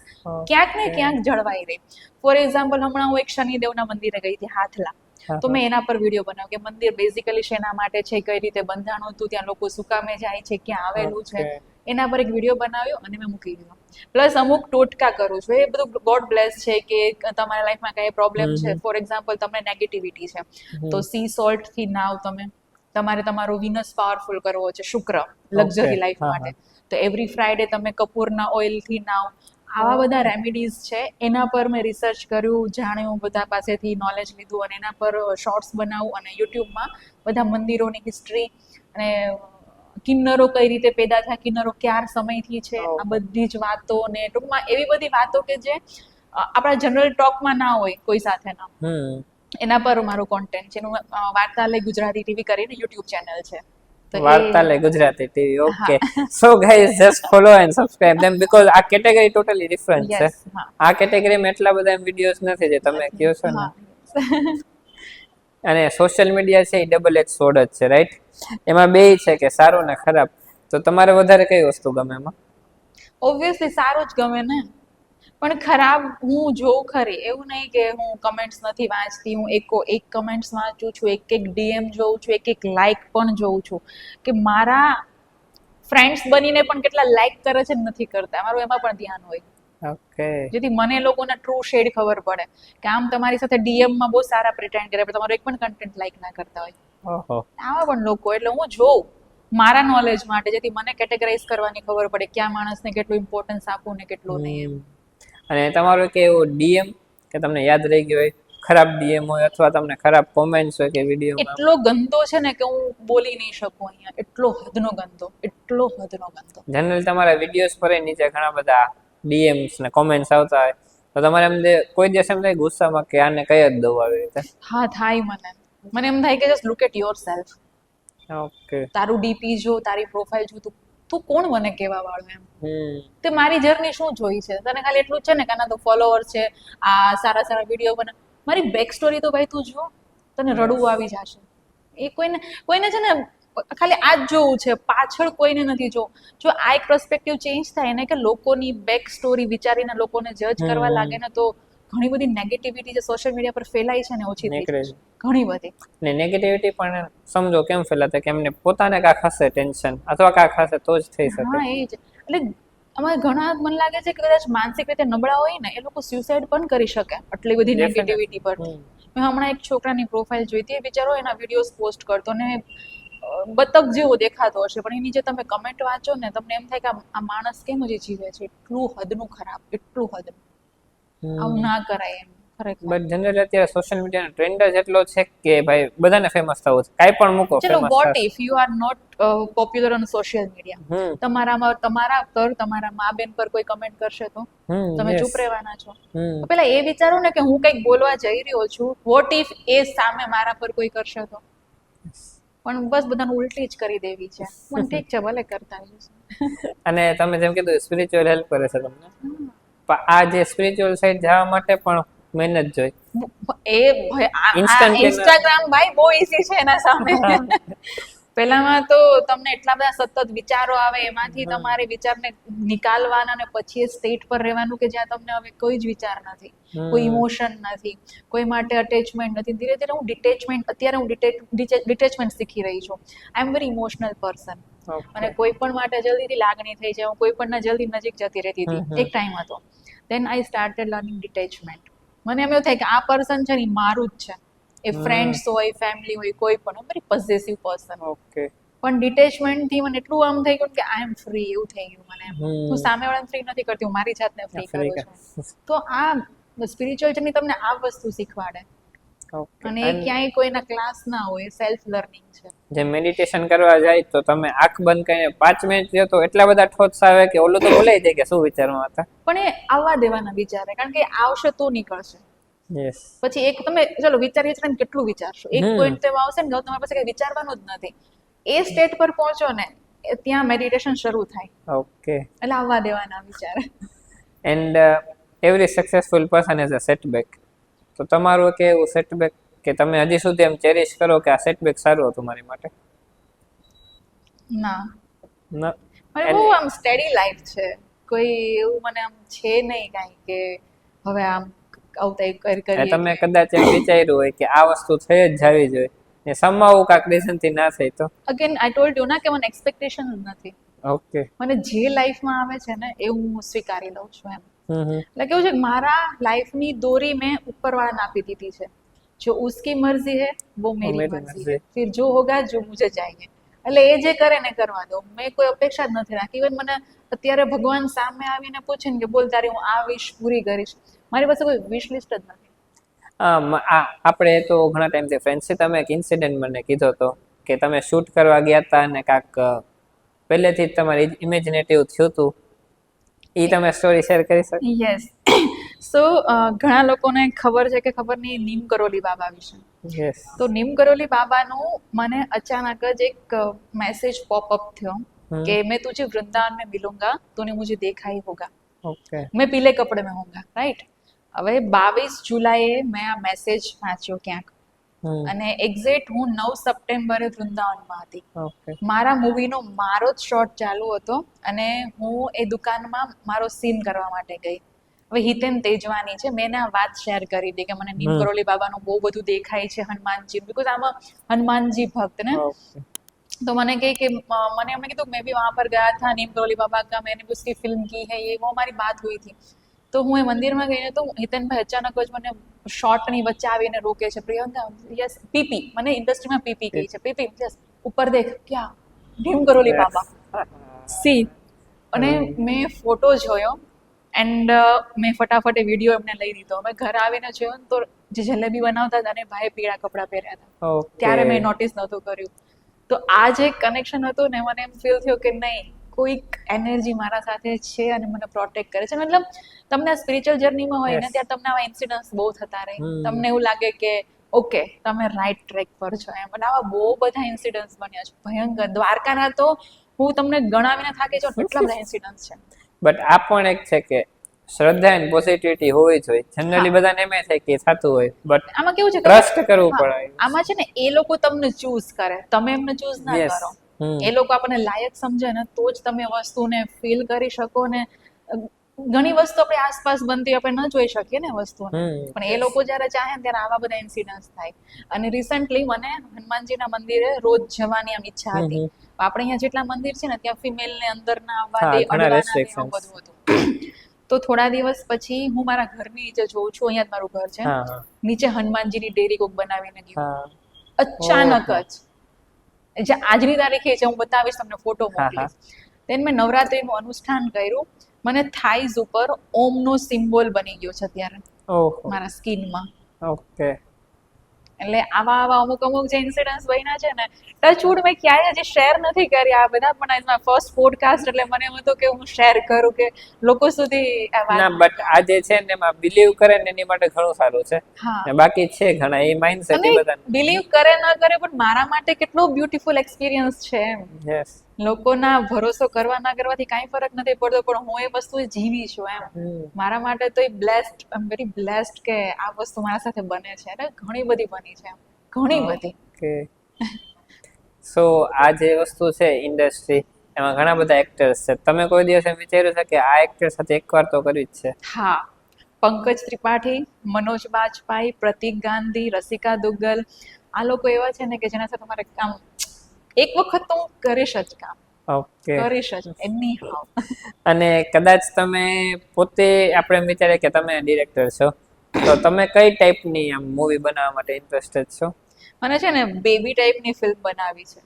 ક્યાંક ને ક્યાંક જળવાઈ રહે. ફોર એક્ઝામ્પલ હમણાં હું એક શનિદેવના મંદિરે ગઈ હતી હાથલા, તો મેં એના પર વિડીયો બનાવ્યો કે મંદિર બેઝિકલી શેના માટે છે, કઈ રીતે બંધાણું હતું, ત્યાં લોકો શું કામે જાય છે, ક્યાં આવેલું છે, એના પર એક વિડીયો બનાવ્યો અને મેં મૂકી દીધો. પ્લસ અમુક ટોટકા કરું છું, એ બધું ગોડ બ્લેસ છે કે તમારા લાઈફમાં કઈ પ્રોબ્લેમ છે. ફોર એક્ઝામ્પલ તમને નેગેટિવિટી છે તો સી સોલ્ટ થી નાવ તમારે તમારો વિનસ પાવરફુલ કરવો છે, શુક્ર લક્ઝરી લાઈફ માટે, તો એવરી ફ્રાઈડે તમે કપૂરના ઓઇલથી નાવ. આવા બધા રેમેડીઝ છે, એના પર મેં રિસર્ચ કર્યું, જાણ્યું, બધા પાસેથી નોલેજ લીધું અને એના પર શોર્ટ્સ બનાવું અને યુટ્યુબમાં બધા મંદિરોની હિસ્ટ્રી અને કિન્નરો કઈ રીતે પેદા થયા, કિન્નરો ક્યાર સમયથી છે, આ બધી જ વાતો ને ટૂંકમાં એવી બધી વાતો કે જે આપણા જનરલ ટોકમાં ના હોય કોઈ સાથે ના, એના પર મારું કોન્ટેન્ટ છે. એનું વાર્તાલય ગુજરાતી ટીવી કરીને યુટ્યુબ ચેનલ છે. Vartalay Gujarati TV. Okay, so guys just follow and subscribe them because આ કેટેગરી ટોટલી ડિફરન્ટ છે. આ કેટેગરીમાં એટલા બધા વિડીયોઝ નથી જે તમે કહો છો ને. અને સોશિયલ મીડિયા છે એ ડબલ એજ સોર્ડ જ છે, રાઈટ? એમાં બે છે કે સારું ને ખરાબ. તો તમારે વધારે કઈ વસ્તુ ગમે એમાં? ઓબ્વિયસલી સારું જ ગમે ને. પણ ખરાબ હું જોઉં ખરી, એવું નહીં કે હું કમેન્ટ્સ નથી વાંચતી, હું એક કમેન્ટ્સ વાંચું છું, એક ડીએમ જોઉં છું, એક લાઈક પણ જોઉં છું કે મારા ફ્રેન્ડ્સ બનીને પણ કેટલા લાઈક કરે છે ને નથી કરતા, મારું એમાં પણ ધ્યાન હોય, ઓકે જેથી મને લોકોના ટ્રુ શેડ ખબર પડે કે આમ તમારી સાથે ડીએમમાં બહુ સારા પ્રિટેન્ડ કરે પણ તમારો એક પણ કન્ટેન્ટ લાઈક ના કરતા હોય, ઓહો આવા પણ લોકો. એટલે હું જોઉં મારા નોલેજ માટે, જેથી મને કેટેગરાઇઝ કરવાની ખબર પડે ક્યાં માણસને કેટલું ઇમ્પોર્ટન્સ આપવું ને કેટલું નહીં એમ. અને તમારો કે એવો ડીએમ કે તમને યાદ રહી ગયો હોય, ખરાબ ડીએમ હોય અથવા તમને ખરાબ કોમેન્ટ્સ હોય કે વિડીયોમાં? એટલો ગંદો છે ને કે હું બોલી નહીં શકું અહીંયા, એટલો હદનો ગંદો. જનરલી તમારા વિડીયોઝ પર નીચે ઘણા બધા ડીએમ્સ ને કોમેન્ટ્સ આવતા હોય તો તમારે એમ કોઈ દિવસ એમ થાય ગુસ્સામાં કે આને કઈ જ દઉં આવી રીતે? હા થાય, મને એમ થાય કે just look at yourself. Okay, તારું ડીપી જો, તારી પ્રોફાઇલ જો, તું કોણ મને કહેવા વાળો એમ. તે મારી જર્ની શું જોઈ છે? તને ખાલી એટલું જ છે ને કે આના તો ફોલોઅર છે, આ સારા વિડીયો બને. મારી બેક સ્ટોરી તો ભાઈ તું જો, તને રડવું આવી જશે. એ કોઈને છે ને ખાલી આ જ જોવું છે, પાછળ કોઈને નથી જોવું. જો આ એક પર્સપેક્ટિવ ચેન્જ થાય ને કે લોકોની બેક સ્ટોરી વિચારીને લોકોને જજ કરવા લાગે ને તો ઘણી બધી નેગેટિવિટી જે સોશિયલ મીડિયા પર ફેલાય છે ને ઓછી થઈ જશે, ઘણી બધી. ને નેગેટિવિટી પણ સમજો કેમ ફેલાતા કે એમને પોતાને કાંક હશે ટેન્શન અથવા કાંક હશે તો જ થઈ શકે. હા એ જ. એટલે અમારે ઘણા મને લાગે છે કે કદાચ માનસિક રીતે નબળા હોય ને એ લોકો સ્યુસાઇડ પણ કરી શકે આટલી બધી નેગેટિવિટી પર. મેં હમણાં એક છોકરાની પ્રોફાઇલ જોઈ હતી, બિચારો એના વિડીયોઝ પોસ્ટ કરતો ને બતક જેવો દેખાતો હશે, પણ એની જે તમે કમેન્ટ વાંચો ને તમને એમ થાય કે આ માણસ કેમ હજી જીવે છે, એટલું હદનું ખરાબ, એટલું હદનું. આવું ના કરાય એમ. બટ જનરલી અત્યારે સોશિયલ મીડિયાનો ટ્રેન્ડ જ એટલો છે કે ભાઈ બધાને ફેમસ થવું છે, કાઈ પણ મૂકો ચલો famous. What if you are not popular on social media, તમારા પર તમારા મા બેન પર કોઈ કમેન્ટ કરશે તો તમે ચૂપ રહેવાના છો? તો પેલા એ વિચારો ને કે હું કંઈક બોલવા જઈ રહ્યો છું, વોટ ઇફ એ સામે મારા પર કોઈ કરશે તો? પણ બસ બધાને ઉલટી જ કરી દેવી છે. પણ ઠીક છે, ભલે કરતા હોય. અને તમે જેમ કીધું સ્પિરિચ્યુઅલ હેલ્પ કરે છે તમને, પણ આ જે સ્પિરિચ્યુઅલ સાઈડ જવા માટે પણ મહેનત જોઈ. ઇન્સ્ટાગ્રામ ભાઈ બહુ ઈઝી છે એના સામે. પહેલામાં તો તમને એટલા બધા સતત વિચારો આવે, એમાંથી તમારે વિચારને નિકાલવાના અને પછી એ સ્ટેટ પર રહેવાનું કે જ્યાં તમને હવે કોઈ જ વિચાર નથી, કોઈ ઇમોશન નથી, કોઈ માટે અટેચમેન્ટ નથી. ધીરે ધીરે અત્યારે હું ડિટેચમેન્ટ શીખી રહી છું. આઈ એમ વેરી ઇમોશનલ પર્સન અને કોઈ પણ માટે જલ્દીથી લાગણી થઈ જાય, હું કોઈ પણ જલ્દી નજીક જતી રહેતી હતી, એક ટાઈમ હતો. દેન આઈ સ્ટાર્ટેડ લર્નિંગ ડિટેચમેન્ટ. મને એમ એવું થાય કે આ પર્સન છે ને મારું જ છે, એ ફ્રેન્ડ્સ હોય, ફેમિલી હોય, કોઈ પણ વેરી પોઝેસિવ પર્સન. ઓકે, પણ ડિટેચમેન્ટ થી મને એટલું આમ થઈ ગયું કે આઈ એમ ફ્રી, એવું થઈ ગયું મને. હું સામેવાળાને ફ્રી નથી કરતી, હું મારી જાતને ફ્રી કરું છું. તો આ સ્પિરિચ્યુઅલ જર્ની તમને આ વસ્તુ શીખવાડે. અને એ ક્યાંય કોઈના ક્લાસ ના હોય, સેલ્ફ લર્નિંગ છે. જે મેડિટેશન કરવા જાય તો તમે આંખ બંધ કરીને 5 મિનિટ રહ્યો તો એટલા બધા થોટ્સ આવે કે ઓલું તો ભૂલાઈ જાય કે શું વિચારવા હતા. પણ એ આવવા દેવાના વિચારે, કારણ કે આવશે તો નીકળશે. યસ. પછી એક તમે ચલો વિચારીએ છીએ કેટલું વિચારશો, એક પોઈન્ટ તો આવશે ને તમારી પાસે કઈ વિચારવાનું જ નથી. એ સ્ટેટ પર પહોંચો ને ત્યાં મેડિટેશન શરૂ થાય. ઓકે. એટલે આવવા દેવાના વિચાર. And every successful person has a setback. તો તમારું કે એવું સેટબેક કે તમે હજી સુધી એમ ચેરિશ કરો કે આ સેટબેક સારું હતું મારી માટે? ના, ના, મને બહુ આમ સ્ટેડી લાઈફ છે. કોઈ એવું મને આમ છે નહીં કાંઈ કે હવે આમ આવતા કરીએ. તમે કદાચ એમ વિચાર્યું હોય કે આ વસ્તુ થઈ જ જવી જોઈએ ને સમાવું કાંક રીઝનથી ના થઈ તો? અગેન આઈ ટોલ્ડ યુ ના કે મને એક્સપેક્ટેશન જ નથી. ઓકે. મને જે લાઈફમાં આવે છે ને એ હું સ્વીકારી લઉં છું એમ. એટલે કેવું છે કે મારા લાઈફની દોરી મેં ઉપરવાળાને આપી દીધી છે. જો ઉસકી મરજી હે વો મેરી મરજી હે, ફિર જો હોગા જો મુझे चाहिए. એટલે એ જે કરે ને કરવા દો, મેં કોઈ અપેક્ષા જ નથી રાખી. ઇવન મને અત્યારે ભગવાન સામે આવીને પૂછે ને કે બોલ તારી હું આ વિશ પૂરી કરીશ, મારી પાસે કોઈ વિશ લિસ્ટ જ નથી. આપણે તો ઘણા ટાઈમથી ફ્રેન્ડ્સ છે. તમે એક ઇન્સિડન્ટ મને કીધો હતો કે તમે શૂટ કરવા ગયા હતા અને કાંક પહેલેથી જ તમારી ઇમેજિનેટિવ થયું હતું, એ તમે સ્ટોરી શેર કરી શકો? યસ. સો ઘણા લોકોને ખબર છે કે ખબર નહીં નીમ કરોલી બાબા વિશે. યસ. તો નીમ કરોલી બાબાનું મને અચાનક જ એક મેસેજ પોપઅપ થયો કે मैं तुझे वृंदावन में मिलूंगा, तूने मुझे देखा ही होगा, ઓકે, मैं पीले कपड़े में होऊंगा. राइट. હવે 22 જુલાઈએ મેં આ મેસેજ વાંચ્યો ક્યાંક અને એક્ઝેક્ટ હું 9 સપ્ટેમ્બરે વૃંદાવનમાં હતી. મારા મૂવીનો મારો જ શોટ ચાલુ હતો અને હું એ દુકાનમાં મારો સીન કરવા માટે ગઈ. હવે હિતેન તેજવાની છે, મેં એને આ વાત શેર કરી હતી કે મને નીમ કરોલી બાબાનું બહુ બધું દેખાય છે હનુમાનજી, બીકોઝ આમ હનુમાનજી ભક્ત ને, तो मैंने कही कि मैंने हमने कहा तो मैं भी वहां पर गया था नीम करोली बाबा का, मैंने भी उसकी फिल्म की है, ये वो हमारी बात हुई थी. तो હું એ મંદિરમાં ગઈ ને તો હિતેનભાઈ અચાનક જ મને શોર્ટની વચ્ચે આવીને રોકે છે, પ્રિયંકા યસ પીપી, મને ઇન્ડસ્ટ્રીમાં પીપી કહી છે, પીપી યસ ઉપર દેખ ક્યાં નીમ કરોલી બાબા સી. અને મેં ફોટો જોયો એન્ડ મેં ફટાફટ એ વિડીયો એમને લઈ દીધો. મેં ઘરે આવીને જોયો તો જે જલેબી બનાવતા હતા ને ભાઈ પીળા કપડાં પહેર્યા હતા, ત્યારે મેં નોટિસ નહોતું કર્યું. તો આ જે કનેક્શન હતું ને મને એમ ફીલ થયું કે નહીં કોઈક એનર્જી મારા સાથે છે અને મને પ્રોટેક્ટ કરે છે. મતલબ તમને આ સ્પિરિચ્યુઅલ જર્નીમાં હોય ને ત્યારે તમને આવા ઇન્સિડન્ટ્સ બહુ થતા રહે, તમને એવું લાગે કે ઓકે તમે રાઈટ ટ્રેક પર છો એમ. અને આવા બહુ બધા ઇન્સિડન્ટ્સ બન્યા છે ભયંકર. દ્વારકાના તો હું તમને ગણાવીને થાકી જાઉં એટલા બધા ઇન્સિડન્ટ્સ છે. બટ આ પણ એક છે કે શ્રદ્ધા અને પોઝિટિવિટી હોવી જોઈએ. જનરલી બધાને એમ થાય કે થતું હોય, બટ આમાં કેવું છે ટ્રસ્ટ કરવું પડે. આમાં છે ને એ લોકો તમને ચૂઝ કરે, તમે એમને ચૂઝ ના કરો. એ લોકો આપણને લાયક સમજે ને તો જ તમે વસ્તુને ફીલ કરી શકો. ને ઘણી વસ્તુ આપણી આસપાસ બનતી આપણે ન જોઈ શકીએ ને વસ્તુને, પણ એ લોકો જ્યારે ચાહે ત્યારે આવા બધા ઇન્સિડન્ટ્સ થાય. અને રિસન્ટલી મને હનુમાનજીના મંદિરે રોજ જવાની આમ ઈચ્છા હતી. આપણે અહીંયા જેટલા મંદિર છે ને ત્યાં ફિમેલ ને અંદર ના આવવા દે, અડવાના દે, એવું બધું હતું. તો થોડા દિવસ પછી હું મારા ઘરની નીચે જોઉં છું, અહીંયા જ મારું ઘર છે, નીચે હનુમાનજીની ડેરી કોક બનાવીને ગયું અચાનક જ. જે આજની તારીખે છે, હું બતાવીશ તમને, ફોટો મોકલીશ. દેન મેં નવરાત્રીનું અનુષ્ઠાન કર્યું, મને થાઈઝ ઉપર ઓમનો સિમ્બોલ બની ગયો છે અત્યારે મારા સ્કિનમાં. ઓકે. એટલે આવા અમુક જે ઇન્સિડન્ટ્સ બન્યા છે ને, ટચવુડ મેં ક્યારેય હજી શેર નથી કરી આ બધા, પણ આજના ફર્સ્ટ પોડકાસ્ટ એટલે મને એમ હતું કે હું શેર કરું કે લોકો સુધી આ વાત. ના બટ આ જે છે ને એમાં બિલીવ કરે ને એની માટે ઘણું સારું છે. ને બાકી છે ઘણા એ માઇન્ડસેટ એ બધા બિલીવ કરે ન કરે, પણ મારા માટે કેટલો બ્યુટીફુલ એક્સપિરિયન્સ છે એમ. યસ. લોકોના ભરોસો કરવા ના કરવાથી કાંઈ ફરક નથી પડતો, પણ હું એ વસ્તુ જીવી છું એમ. મારા માટે તો એ blessed, I am very blessed કે આ વસ્તુ મારા સાથે બને છે. અને ઘણી બધી બની છે, ઘણી બધી. ઓકે. સો આ જે વસ્તુ છે ઇન્ડસ્ટ્રી, એમાં ઘણા બધા એક્ટર્સ છે. તમે કોઈ દિવસ એમ વિચાર્યું છે કે આ એક્ટર સાથે એકવાર તો કરવી જ છે? હા, પંકજ ત્રિપાઠી, મનોજ બાજપાઈ, પ્રતિક ગાંધી, રસિકા દુગ્ગલ, આ લોકો એવા છે ને કે જેના સાથે તમારે કામ એક વખત તો હું કરીશ જ કામ. ઓકે. કરીશ જ એની હાવ. અને કદાચ તમે પોતે આપણે એમ વિચારીએ કે તમે ડિરેક્ટર છો, તો તમે કઈ ટાઈપની આમ મૂવી બનાવવા માટે ઇન્ટરેસ્ટેડ છો? મને છે ને બેબી ટાઈપની ફિલ્મ બનાવી છે,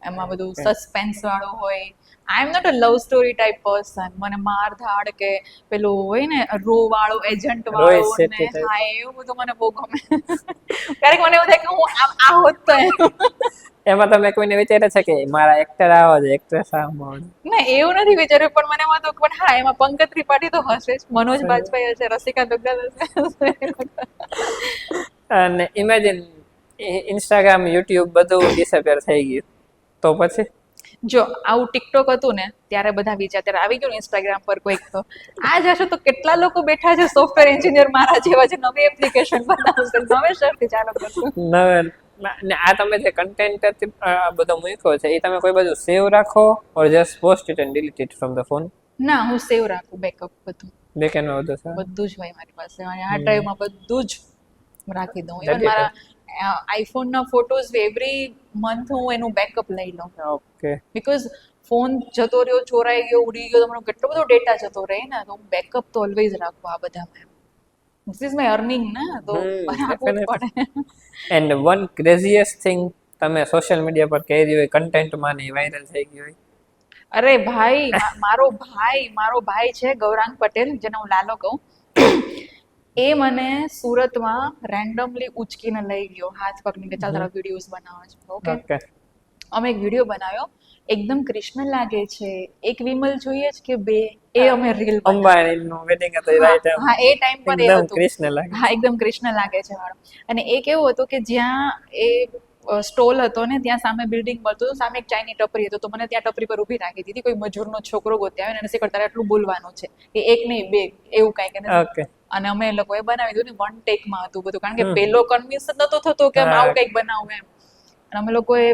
એમાં બધું સસ્પેન્સ વાળું હોય. I am not a love story type person. મને માર ધાડ કે પેલું હોય ને રો વાળો, એજન્ટ વાળો ને હા એવું બધું મને બહુ ગમે. ક્યારેક મને એવું થાય કે હું આ હોત તો એમાં તમે કોઈને વિચારે છે કે મારા એક્ટર આવા છે, એક્ટ્રેસ આવા છે? ના એવું નથી વિચાર્યું, પણ મને એમાં તો પણ હા એમાં પંકજ ત્રિપાઠી તો હશે જ, મનોજ બાજપાઈ હશે, રસિકા દુગ્ગલ હશે. અને ઇમેજિન ઇન્સ્ટાગ્રામ, યુટ્યુબ બધું ડિસઅપીયર થઈ ગયું તો પછી? જો આવું ટિકટોક હતું ને ત્યારે બધા વિચાર, ત્યારે આવી ગયું ઇન્સ્ટાગ્રામ પર કોઈક તો આ જશો તો કેટલા લોકો બેઠા છે સોફ્ટવેર એન્જિનિયર મારા જેવા છે, નવી એપ્લિકેશન બનાવશે, નવેસરથી ચાલુ કરશું. ને આ તમે જે કન્ટેન્ટ બધો મૂક્યો છે એ તમે કોઈ બધું સેવ રાખો or just post it and delete it from the phone? ના, હું સેવ રાખું, બેકઅપ બધું. બેકએન્ડમાં બધું જ હોય મારી પાસે, આ ડ્રાઈવમાં બધું જ રાખી દઉં. ઇવન મારા આઈફોનના ફોટોઝ એવરી મંથ હું એનું બેકઅપ લઈ લઉં. ઓકે. બીકોઝ ફોન જતો રહ્યો, ચોરાઈ ગયો, ઉડી ગયો, તમારો કેટલો બધો ડેટા જતો રહે ને, તો હું બેકઅપ તો ઓલવેઝ રાખું આ બધામાં. ધીસ ઇઝ માય અર્નિંગ ને, તો રાખવું પડે. એન્ડ વન ક્રેઝીએસ્ટ થિંગ તમે સોશિયલ મીડિયા પર કહી હોય, કન્ટેન્ટમાં ને વાયરલ થઈ ગયું હોય? અરે ભાઈ, મારો ભાઈ છે ગૌરાંગ પટેલ, જેને હું લાલો કહું. એ મને સુરતમાં રેન્ડમલી ઉચકીને લઈ ગયો, હાથ પકડીને કે ચાલ તારા વિડીયોઝ બનાવવા છે. ઓકે. અમે એક વિડીયો બનાવ્યો, એકદમ કૃષ્ણ લાગે છે, એક વિમલ જોઈએ છે કે બે, એ અમે રીલ અંબાણીનું વેડિંગ હતું રાઈટ? હા, એ ટાઈમ પર એ હતું કૃષ્ણ લાગે. હા, એકદમ કૃષ્ણ લાગે છે વાળો. અને એક એવું હતું કે જ્યાં એ સ્ટોલ હતો ને ત્યાં સામે બિલ્ડિંગ મળતું, સામે એક ચાયની ટપરી હતું, તો મને ત્યાં ટપરી પર ઊભી રાખી દીધી. કોઈ મજૂરનો છોકરો ગોત્યા આવે ને શીખર તારે એટલું બોલવાનું છે કે એક નહીં બે, એવું કાંઈક. ઓકે. અને અમે લોકોએ બનાવી દીધું ને 1 ટેકમાં હતું બધું, કારણ કે પેલો કન્વિન્સ નતો થતો કે આવું કંઈક બનાવું એમ. અને અમે લોકોએ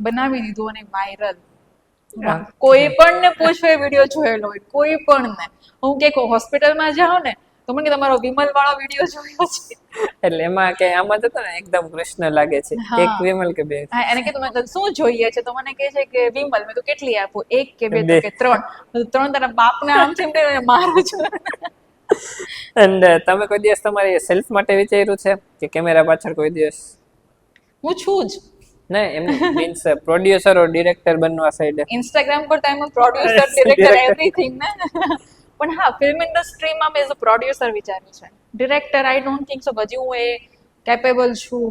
બનાવી દીધું અને વાયરલ. કોઈ પણ ને પૂછો એ વિડીયો જોયેલો હોય, કોઈ પણ ને. હું કે હોસ્પિટલમાં જાઉં ને તો મને કે તમારો વિમલ વાળો વિડીયો જોયો છે. એટલે એમાં કે આમાં જતો ને એકદમ કૃષ્ણ લાગે છે. હા. એક વિમલ કે બે? હા, એને કીધું મેં કીધું શું જોઈએ છે તો મને કહે છે કે વિમલ. મેં તો કેટલી આપું? 1 કે 2? તો કે 3. મેં કીધું 3 તારા બાપને આમ છે એમ કરીને મારું છું. એન્ડ તમે કોઈ દિવસ તમારી સેલ્ફ માટે વિચાર્યું છે કે કેમેરા પાછળ કોઈ દિવસ? હું છું જ. ના એમ મીન્સ પ્રોડ્યુસર ઓર ડિરેક્ટર બનવા સાઈડે? ઇન્સ્ટાગ્રામ પર ટાઈમ પ્રોડ્યુસર, ડિરેક્ટર, એવરીથિંગ ને. પણ હા, ફિલ્મ ઇન્ડસ્ટ્રીમાં મેં એઝ અ પ્રોડ્યુસર વિચાર્યું છે. Director I don't think so. હજી હું એ કેપેબલ છું.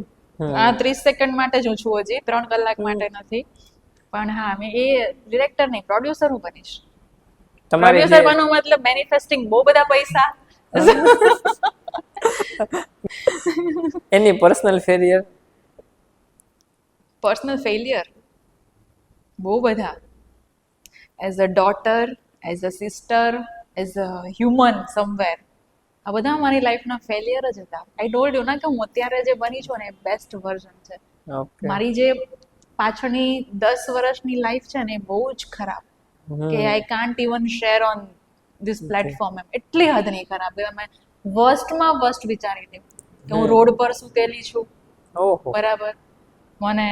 આ 30 સેકન્ડ માટે જ હું છું, હજી 3 કલાક માટે નથી. પણ હા, મેં એ ડિરેક્ટર નહીં, પ્રોડ્યુસર હું બનીશ. તમારી પ્રોડ્યુસર બનવું મતલબ મેનિફેસ્ટિંગ બહુ બધા પૈસા. એની પર્સનલ ફેલિયર? પર્સનલ ફેલિયર બહુ બધા. As a daughter, as a sister, as a human somewhere, આ બધા મારી લાઈફના ફેલિયર જ હતા. આઈ ટોલ્ડ યુ ના કે હું અત્યારે જે બની છું ને એ બેસ્ટ વર્ઝન છે. ઓકે. મારી જે પાછળની 10 વર્ષની લાઈફ છે ને એ બહુ જ ખરાબ, કે I can't even share on this platform. એમ એટલી હદની ખરાબ. મેં વર્સ્ટમાં વર્સ્ટ વિચારી લીધું કે હું રોડ પર સૂતેલી છું. ઓહો. બરાબર. મને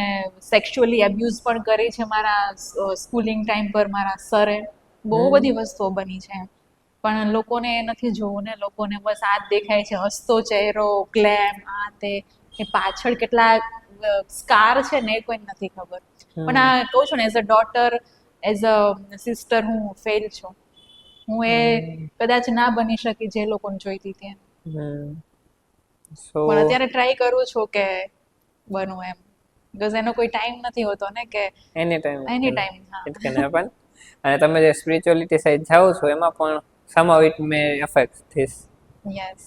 સેક્સ્યુઅલી એબ્યુઝ પણ કરી છે મારા સ્કૂલિંગ ટાઈમ પર મારા સરે. બહુ બધી વસ્તુઓ બની છે. પણ લોકોને એ નથી જોવું ને. લોકોને બસ આ જ દેખાય છે, હસતો ચહેરો, ગ્લેમ, આ તે. એ પાછળ કેટલા સ્કાર છે ને એ કોઈ નથી ખબર. પણ આ કહું છું ને, as a daughter, as a sister હું ફેલ છું. હું એ કદાચ ના બની શકી જે લોકોને જોઈતી હતી એમ. સો પણ અત્યારે ટ્રાય કરું છું કે બનવું એમ. બીકોઝ એનો કોઈ ટાઈમ નથી હોતો ને કે એની ટાઈમ હા. It can happen. અને તમે જે સ્પિરિચ્યુઅલિટી સાઈડ જાઓ છો એમાં પણ somehow it may affect this. Yes.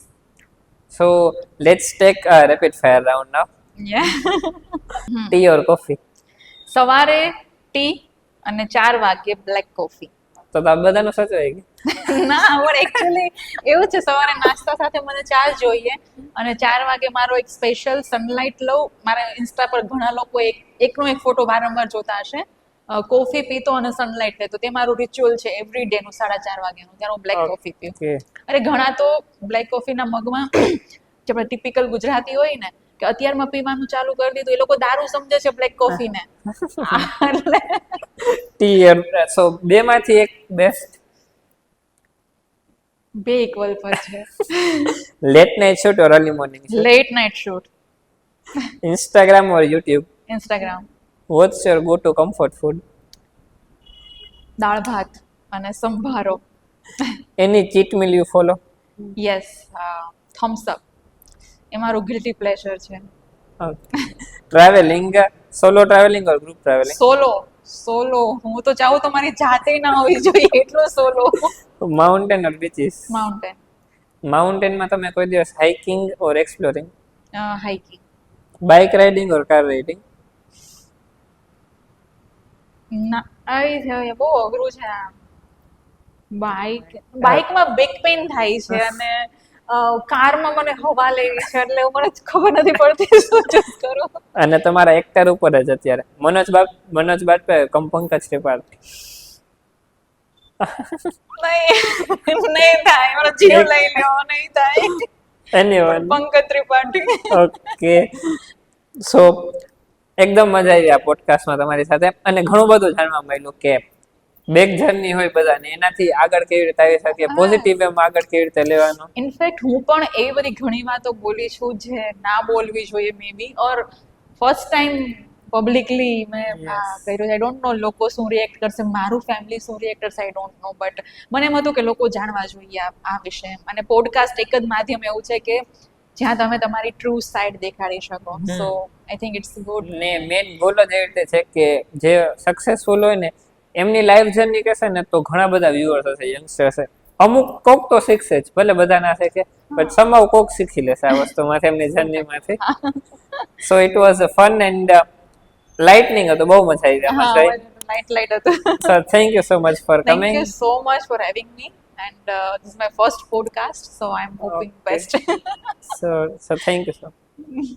So let's take a rapid fire round now. Tea or coffee? સવારે ટી અને 4 વાગે બ્લેક કોફી. તો આ બધાનું સચવાઈ ગયું. ના, પણ એકચ્યુઅલી એવું છે, સવારે નાસ્તા સાથે મને ચા જોઈએ અને 4 વાગે મારો એક સ્પેશિયલ સનલાઇટ લઉં. મારા ઇન્સ્ટા પર ઘણા લોકો એકનો એક ફોટો વારંવાર જોતા હશે, કોફી પીતો અને સનલાઇટ લેતો. તે મારું રિચ્યુઅલ છે એવરી ડે નું 4:30 વાગ્યાનું. ત્યારે હું બ્લેક કોફી પીઉં. Okay. અરે ઘણા તો બ્લેક કોફીના મગમાં જે આપણે ટિપિકલ ગુજરાતી હોય ને કે અત્યારમાં પીવાનું ચાલુ કરી દીધું, એ લોકો દારૂ સમજે છે બ્લેક કોફીને. એટલે ટી સો બે માંથી એક બેસ્ટ? બે ઇક્વલ પર છે. Late night shoot or early morning shoot? Late night shoot. Instagram or YouTube? Instagram. What's your go to comfort food? દાળ ભાત અને સંભારો. Any cheat meal you follow? Yes. Thums Up એ મારું ગિલ્ટી પ્લેઝર છે. Traveling, solo traveling or group traveling? Solo. હું તો ચાહું તો મારી જાતે ના હોવી જોઈએ એટલો solo. Mountain or beaches? Mountain. Mountain માં તમે કોઈ દિવસ hiking or exploring? Hiking. Bike riding or car riding? ના, આવી છે બહુ અઘરું છે આ. બાઇકમાં બેક પેઇન થાય છે અને કારમાં મને હવા લેવી છે, એટલે મને ખબર નથી પડતી શું ચૂઝ કરું. અને તમારા એક્ટર ઉપર જ અત્યારે મનોજ બાજપેયી, પંકજ ત્રિપાઠી? નહીં થાય, મારો જીવ લઈ લ્યો, નહીં થાય. Anyone? પંકજ ત્રિપાઠી. ઓકે. સો એકદમ મજા આવી આ પોડકાસ્ટમાં તમારી સાથે, અને ઘણું બધું જાણવા મળ્યું કે બેક જર્ની હોય બધાને, એનાથી આગળ કેવી રીતે આવી શકીએ, પોઝિટિવ એમાં આગળ કેવી રીતે લેવાનો. ઇનફેક્ટ હું પણ એવી બધી ઘણી વાતો બોલી છું જે ના બોલવી જોઈએ મે બી, ઓર ફર્સ્ટ ટાઈમ પબ્લિકલી મેં કર્યું. આઈ ડોન્ટ નો લોકો શું રિએક્ટ કરશે, મારું ફેમિલી શું રિએક્ટ કરશે, આઈ ડોન્ટ નો. બટ મને એમ હતું કે લોકો જાણવા જોઈએ આ વિષય. અને પોડકાસ્ટ એક જ માધ્યમ એવું છે કે જ્યાં તમે તમારી ટ્રુ સાઇડ દેખાડી શકો. સો આઈ થિંક ઇટ્સ ગુડ. ને મેન ગોલ જ એવી રીતે છે કે જે સક્સેસફુલ હોય ને એમની લાઈફ જર્ની કહેશે ને તો ઘણા બધા વ્યુઅર્સ હશે, યંગસ્ટર હશે. અમુક કોક તો શીખશે જ, ભલે બધા ના શીખે, બટ સમાવ કોક શીખી લેશે આ વસ્તુમાંથી, એમની જર્નીમાંથી. So it was fun and lightning હતું, બહુ મજા આવી. લાઇટ હતું. So thank you so much for coming. Thank you so much for having me, and this is my first podcast, so I'm hoping best. So thank you so much.